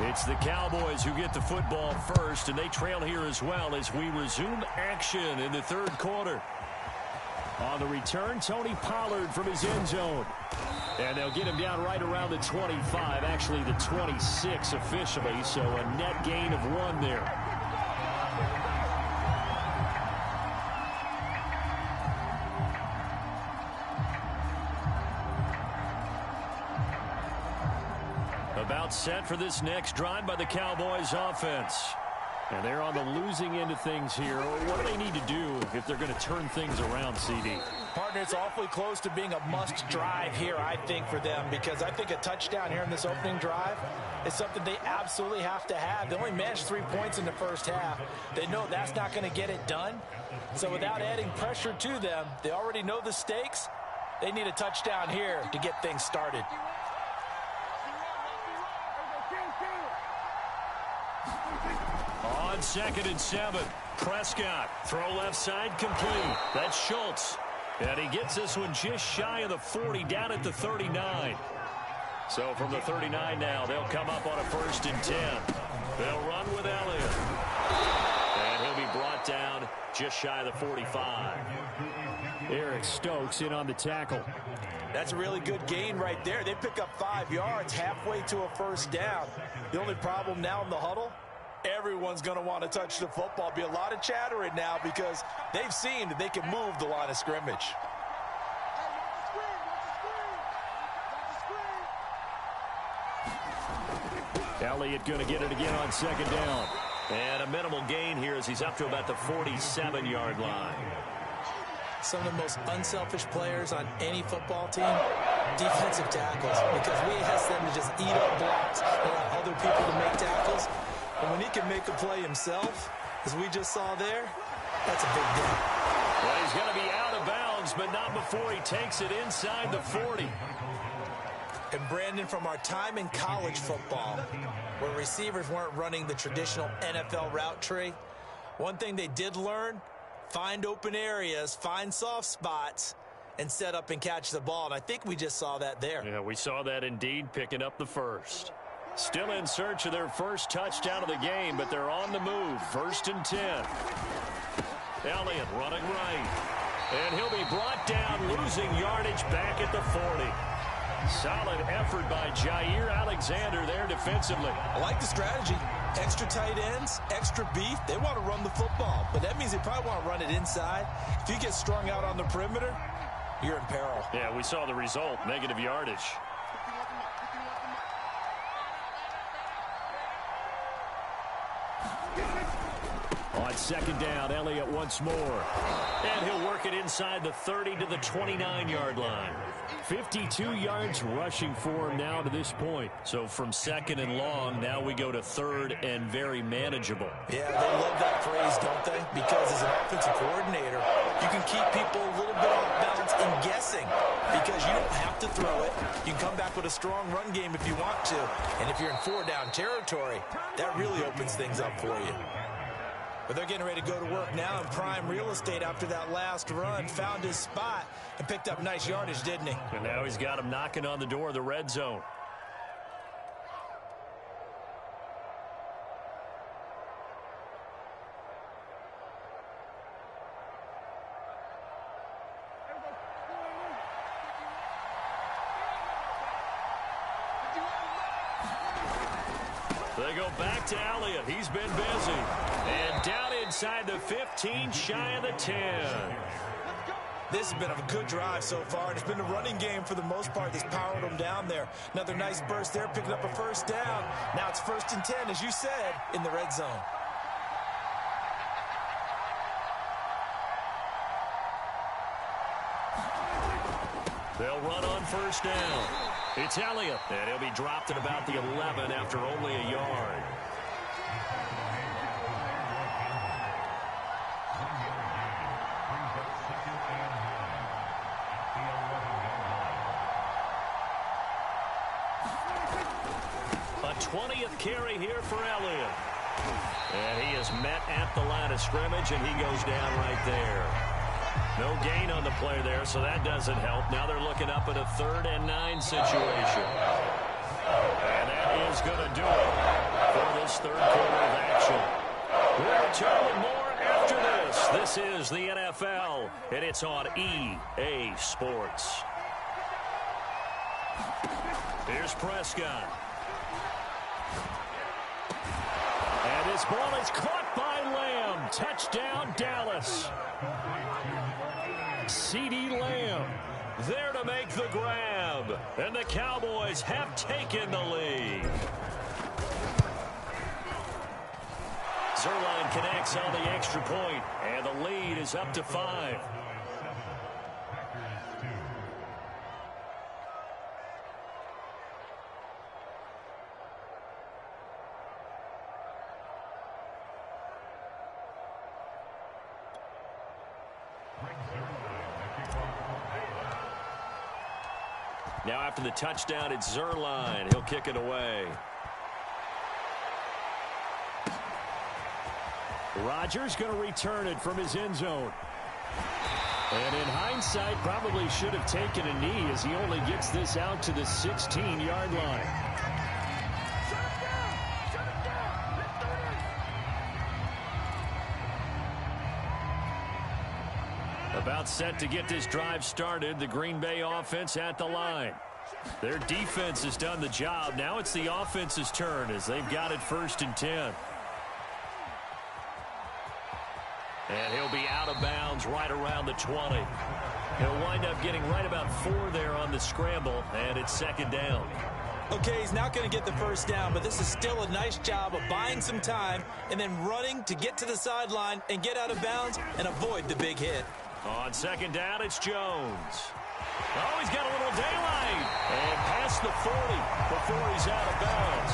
It's the Cowboys who get the football first, and they trail here as well as we resume action in the third quarter. On the return, Tony Pollard from his end zone. And they'll get him down right around the 25, actually the 26 officially, so a net gain of 1 there. About set for this next drive by the Cowboys offense. And they're on the losing end of things here. What do they need to do if they're going to turn things around, CD? Partner, it's awfully close to being a must drive here, I think, for them, because I think a touchdown here in this opening drive is something they absolutely have to have. They only managed 3 points in the first half. They know that's not going to get it done. So without adding pressure to them, they already know the stakes. They need a touchdown here to get things started. On 2nd and 7, Prescott, throw left side complete. That's Schultz. And he gets this one just shy of the 40, down at the 39. So from the 39 now, they'll come up on a 1st and 10. They'll run with Elliott. And he'll be brought down just shy of the 45. Eric Stokes in on the tackle. That's a really good gain right there. They pick up 5 yards halfway to a first down. The only problem now in the huddle, everyone's going to want to touch the football. Be a lot of chattering now because they've seen that they can move the line of scrimmage. Elliott going to get it again on 2nd down. And a minimal gain here as he's up to about the 47-yard line. Some of the most unselfish players on any football team, defensive tackles, because we ask them to just eat up blocks and allow other people to make tackles. And when he can make a play himself, as we just saw there, that's a big deal. Well, he's going to be out of bounds, but not before he takes it inside the 40. And Brandon, from our time in college football, where receivers weren't running the traditional NFL route tree, one thing they did learn, find open areas, find soft spots, and set up and catch the ball. And I think we just saw that there. Yeah, we saw that indeed, picking up the first. Still in search of their first touchdown of the game, but they're on the move. 1st and 10. Elliott running right. And he'll be brought down, losing yardage back at the 40. Solid effort by Jair Alexander there defensively. I like the strategy. Extra tight ends, extra beef. They want to run the football, but that means they probably want to run it inside. If you get strung out on the perimeter, you're in peril. Yeah, we saw the result, negative yardage. On second down, Elliott once more. And he'll work it inside the 30 to the 29-yard line. 52 yards rushing for him now to this point. So from second and long, now we go to third and very manageable. Yeah, they love that phrase, don't they? Because as an offensive coordinator, you can keep people a little bit off balance and guessing because you don't have to throw it. You can come back with a strong run game if you want to. And if you're in four-down territory, that really opens things up for you. But they're getting ready to go to work now in prime real estate after that last run. Found his spot and picked up nice yardage, didn't he? And now he's got him knocking on the door of the red zone. They go back to Elliott. He's been busy. And down inside the 15, shy of the 10. This has been a good drive so far, and it's been a running game for the most part that's powered them down there. Another nice burst there, picking up a first down. Now it's 1st and 10, as you said, in the red zone. They'll run on first down. It's Elliott, and he'll be dropped at about the 11 after only a yard. A 20th carry here for Elliott. And he is met at the line of scrimmage, and he goes down right there. No gain on the play there, so that doesn't help. Now they're looking up at a 3rd and 9 situation. And that is going to do it for this third quarter of action. We'll return with more after this. This is the NFL, and it's on EA Sports. Here's Prescott. And this ball is caught by Lamb. Touchdown, Dallas. CeeDee Lamb there to make the grab. And the Cowboys have taken the lead. Zerline connects on the extra point, and the lead is up to 5. Now after the touchdown, it's Zerline. He'll kick it away. Rodgers going to return it from his end zone. And in hindsight, probably should have taken a knee as he only gets this out to the 16-yard line. About set to get this drive started. The Green Bay offense at the line. Their defense has done the job. Now it's the offense's turn as they've got it 1st and 10. And he'll be out of bounds right around the 20. He'll wind up getting right about 4 there on the scramble, and it's 2nd down. Okay, he's not going to get the first down, but this is still a nice job of buying some time and then running to get to the sideline and get out of bounds and avoid the big hit. On 2nd down, it's Jones. Oh, he's got a little daylight. And past the 40 before he's out of bounds.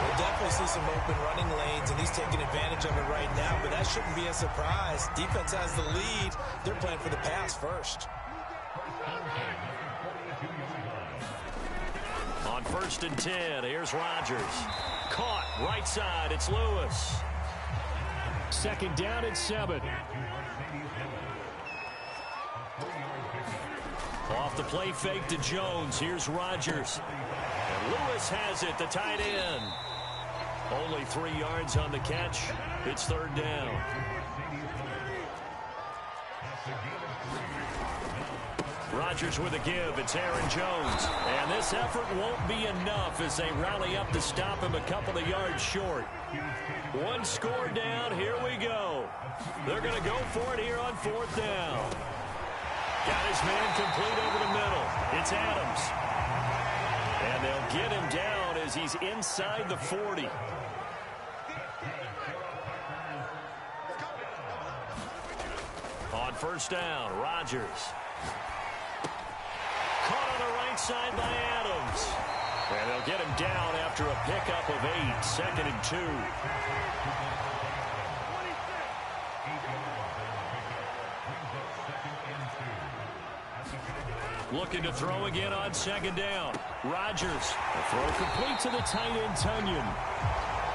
We'll definitely see some open running lanes, and he's taking advantage of it right now, but that shouldn't be a surprise. Defense has the lead. They're playing for the pass first. On 1st and 10, here's Rodgers. Caught, right side, it's Lewis. 2nd down and 7. Off the play fake to Jones. Here's Rodgers. And Lewis has it, the tight end. Only 3 yards on the catch. It's 3rd down. Rodgers with a give. It's Aaron Jones. And this effort won't be enough as they rally up to stop him a couple of yards short. 1 score down. Here we go. They're going to go for it here on 4th down. Got his man complete over the middle. It's Adams. And they'll get him down as he's inside the 40. on first down. Rodgers. Caught on the right side by Adams. And they'll get him down after a pickup of 8. Second and 2. Looking to throw again on second down. Rodgers. The throw complete to the tight end, Tunyon.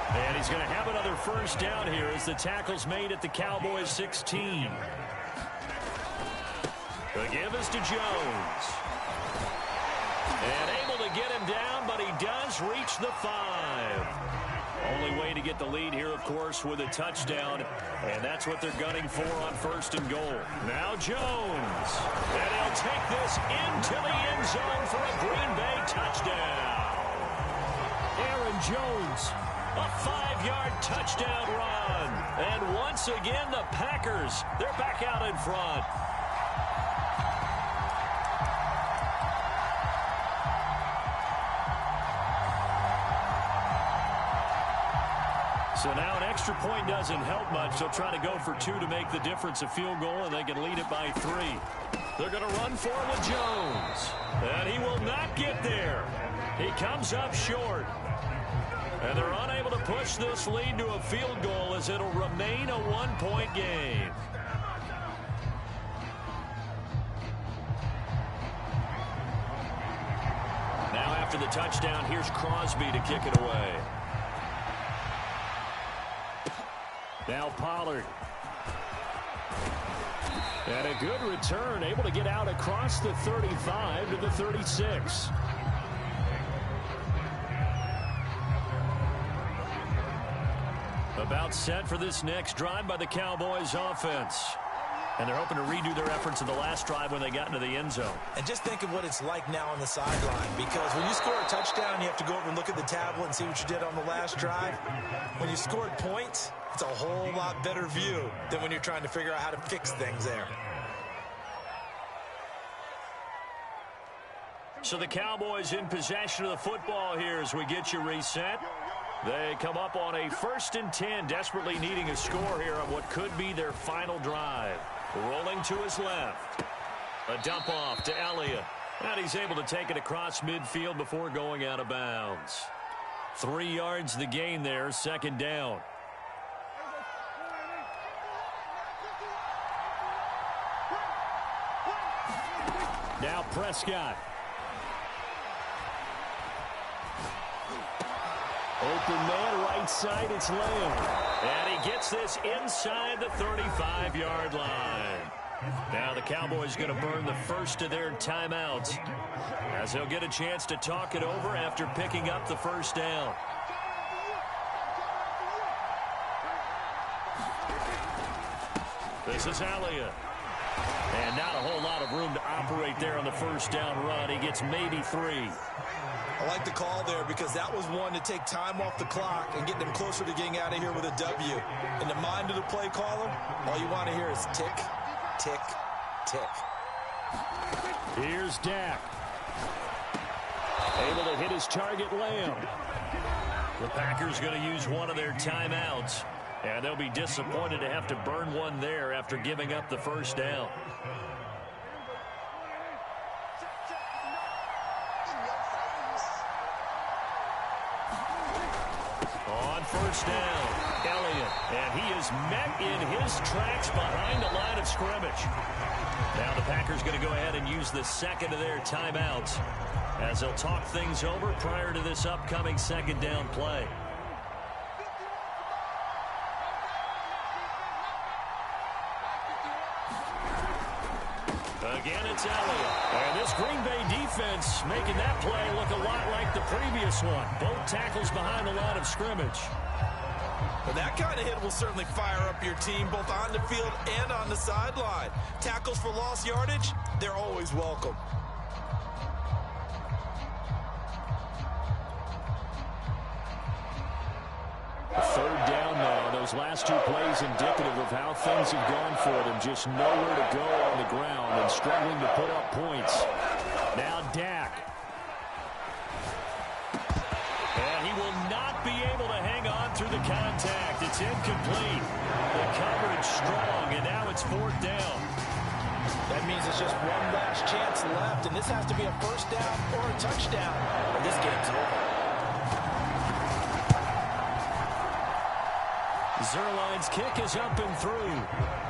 And he's going to have another first down here as the tackle's made at the Cowboys' 16. The give is to Jones. And able to get him down, but he does reach the 5. Only way to get the lead here, of course, with a touchdown. And that's what they're gunning for on first and goal. Now Jones. And he'll take this into the end zone for a Green Bay touchdown. Aaron Jones, a 5-yard touchdown run. And once again, the Packers, they're back out in front. So now an extra point doesn't help much. They'll try to go for 2 to make the difference a field goal, and they can lead it by 3. They're going to run for it with Jones. And he will not get there. He comes up short. And they're unable to push this lead to a field goal as it'll remain a 1-point game. Now after the touchdown, here's Crosby to kick it away. Now Pollard. And a good return, able to get out across the 35 to the 36. About set for this next drive by the Cowboys offense. And they're hoping to redo their efforts in the last drive when they got into the end zone. And just think of what it's like now on the sideline, because when you score a touchdown, you have to go over and look at the tablet and see what you did on the last drive. When you scored points, it's a whole lot better view than when you're trying to figure out how to fix things there. So the Cowboys in possession of the football here as we get you reset. They come up on a 1st and 10, desperately needing a score here on what could be their final drive. Rolling to his left. A dump off to Elliott. And he's able to take it across midfield before going out of bounds. 3 yards the gain there, second down. Now Prescott. Open man, right side, it's Lamb. And he gets this inside the 35-yard line. Now the Cowboys going to burn the first of their timeouts as they'll get a chance to talk it over after picking up the first down. This is Elliott. And not a whole lot of room to operate there on the first down run. He gets maybe 3. I like the call there because that was one to take time off the clock and get them closer to getting out of here with a W. In the mind of the play caller, all you want to hear is tick, tick, tick. Here's Dak. Able to hit his target, Lamb. The Packers going to use one of their timeouts. And they'll be disappointed to have to burn one there after giving up the first down. On first down, Elliott. And he is met in his tracks behind the line of scrimmage. Now the Packers going to go ahead and use the second of their timeouts as they'll talk things over prior to this upcoming second down play. Again, it's Elliott. And this Green Bay defense making that play look a lot like the previous one. Both tackles behind the line of scrimmage. Well, that kind of hit will certainly fire up your team both on the field and on the sideline. Tackles for lost yardage, they're always welcome. Third down now. Those last 2 plays indicative of how things have gone for them. Just nowhere to go on the ground and struggling to put up points. Now Dak. And he will not be able to hang on through the contact. It's It's incomplete. The coverage strong, and now it's fourth down. That means it's just one last chance left, and this has to be a first down or a touchdown, or this game's over. Zerline's kick is up and through.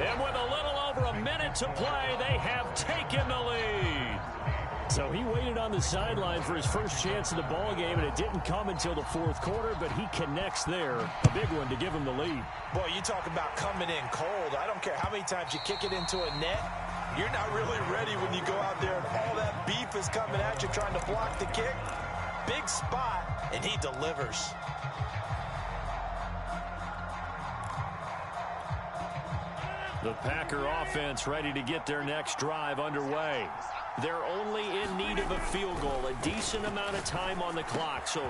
And with a little over a minute to play, they have taken the lead. So he waited on the sideline for his first chance of the ball game, and it didn't come until the fourth quarter, but he connects there. A big one to give him the lead. Boy, you talk about coming in cold. I don't care how many times you kick it into a net. You're not really ready when you go out there and all that beef is coming at you trying to block the kick. Big spot, and he delivers. The Packer offense ready to get their next drive underway. They're only in need of a field goal, a decent amount of time on the clock. So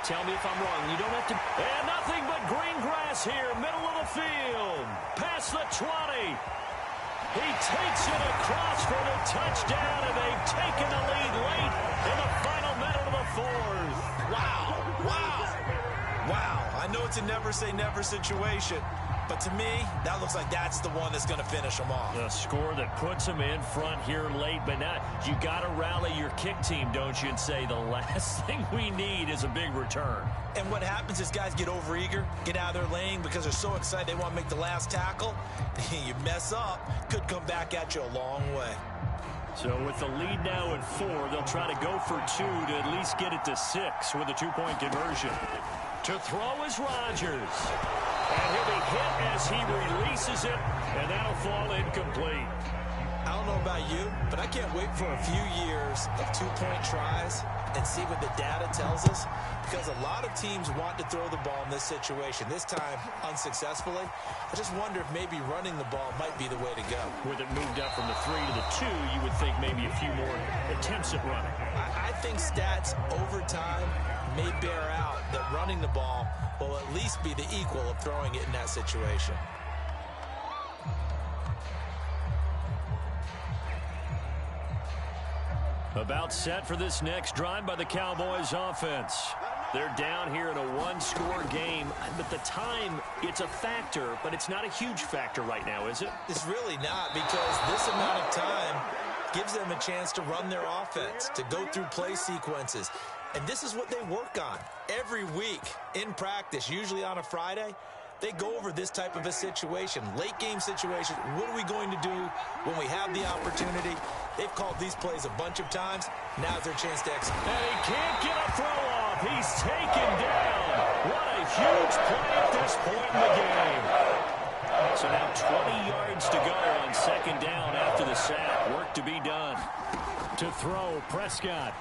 tell me if I'm wrong. You don't have to. And nothing but green grass here, middle of the field. Past the 20. He takes it across for the touchdown, and they've taken the lead late in the final minute of the fourth. Wow, wow, wow. I know it's a never-say-never situation, but to me, that looks like that's the one that's going to finish them off. The score that puts them in front here late, but now you got to rally your kick team, don't you, and say the last thing we need is a big return. And what happens is guys get overeager, get out of their lane because they're so excited they want to make the last tackle. You mess up, could come back at you a long way. So with the lead now at 4, they'll try to go for 2 to at least get it to 6 with a 2-point conversion. To throw is Rodgers. And he'll be hit as he releases it, and that'll fall incomplete. I don't know about you, but I can't wait for a few years of 2-point tries and see what the data tells us, because a lot of teams want to throw the ball in this situation, this time unsuccessfully. I just wonder if maybe running the ball might be the way to go. With it moved up from the 3 to the 2, you would think maybe a few more attempts at running. I think stats over time may bear out that running the ball will at least be the equal of throwing it in that situation. About set for this next drive by the Cowboys offense. They're down here in a one-score game, but the time, it's a factor, but it's not a huge factor right now, is it? It's really not, because this amount of time gives them a chance to run their offense, to go through play sequences. And this is what they work on every week in practice, usually on a Friday. They go over this type of a situation, late game situation. What are we going to do when we have the opportunity? They've called these plays a bunch of times. Now's their chance to execute. And he can't get a throw off. He's taken down. What a huge play at this point in the game. So now 20 yards to go on second down after the sack. Work to be done. To throw, Prescott.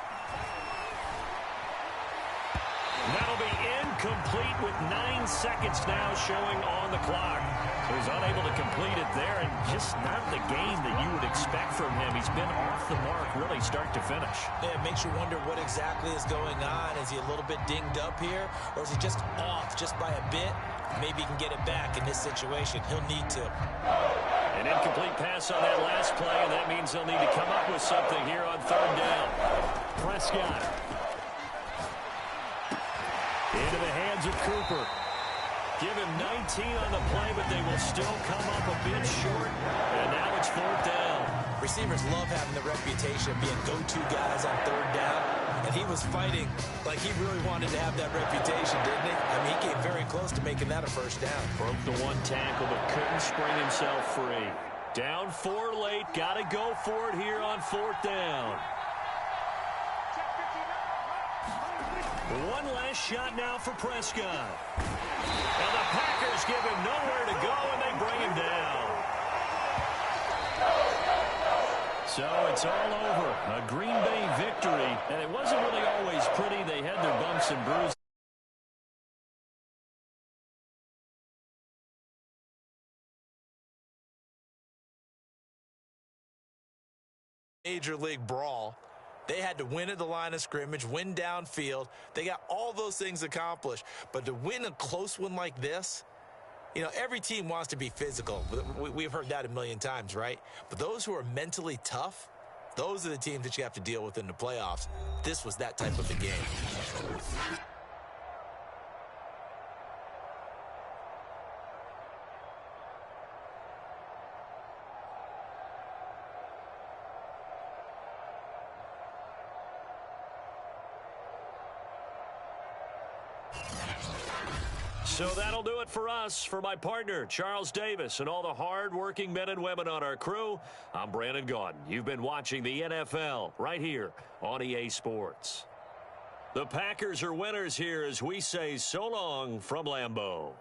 That'll be incomplete with 9 seconds now showing on the clock. So he's unable to complete it there, and just not the game that you would expect from him. He's been off the mark really start to finish. Yeah, it makes you wonder what exactly is going on. Is he a little bit dinged up here, or is he just off just by a bit? Maybe he can get it back in this situation. He'll need to. An incomplete pass on that last play, and that means they'll need to come up with something here on third down. Prescott. Into the hands of Cooper. Give him 19 on the play, but they will still come up a bit short. And now it's fourth down. Receivers love having the reputation of being go-to guys on third down. And he was fighting like he really wanted to have that reputation, didn't he? I mean, he came very close to making that a first down. Broke the one tackle, but couldn't spring himself free. Down 4 late. Got to go for it here on fourth down. One last shot now for Prescott. And the Packers give him nowhere to go, and they bring him down. So it's all over. A Green Bay victory. And it wasn't really always pretty. They had their bumps and bruises. Major League brawl. They had to win at the line of scrimmage, win downfield. They got all those things accomplished. But to win a close one like this, you know, every team wants to be physical. We've heard that a million times, right? But those who are mentally tough, those are the teams that you have to deal with in the playoffs. This was that type of a game. So that'll do it for us. For my partner, Charles Davis, and all the hard-working men and women on our crew, I'm Brandon Gaudin. You've been watching the NFL right here on EA Sports. The Packers are winners here as we say so long from Lambeau.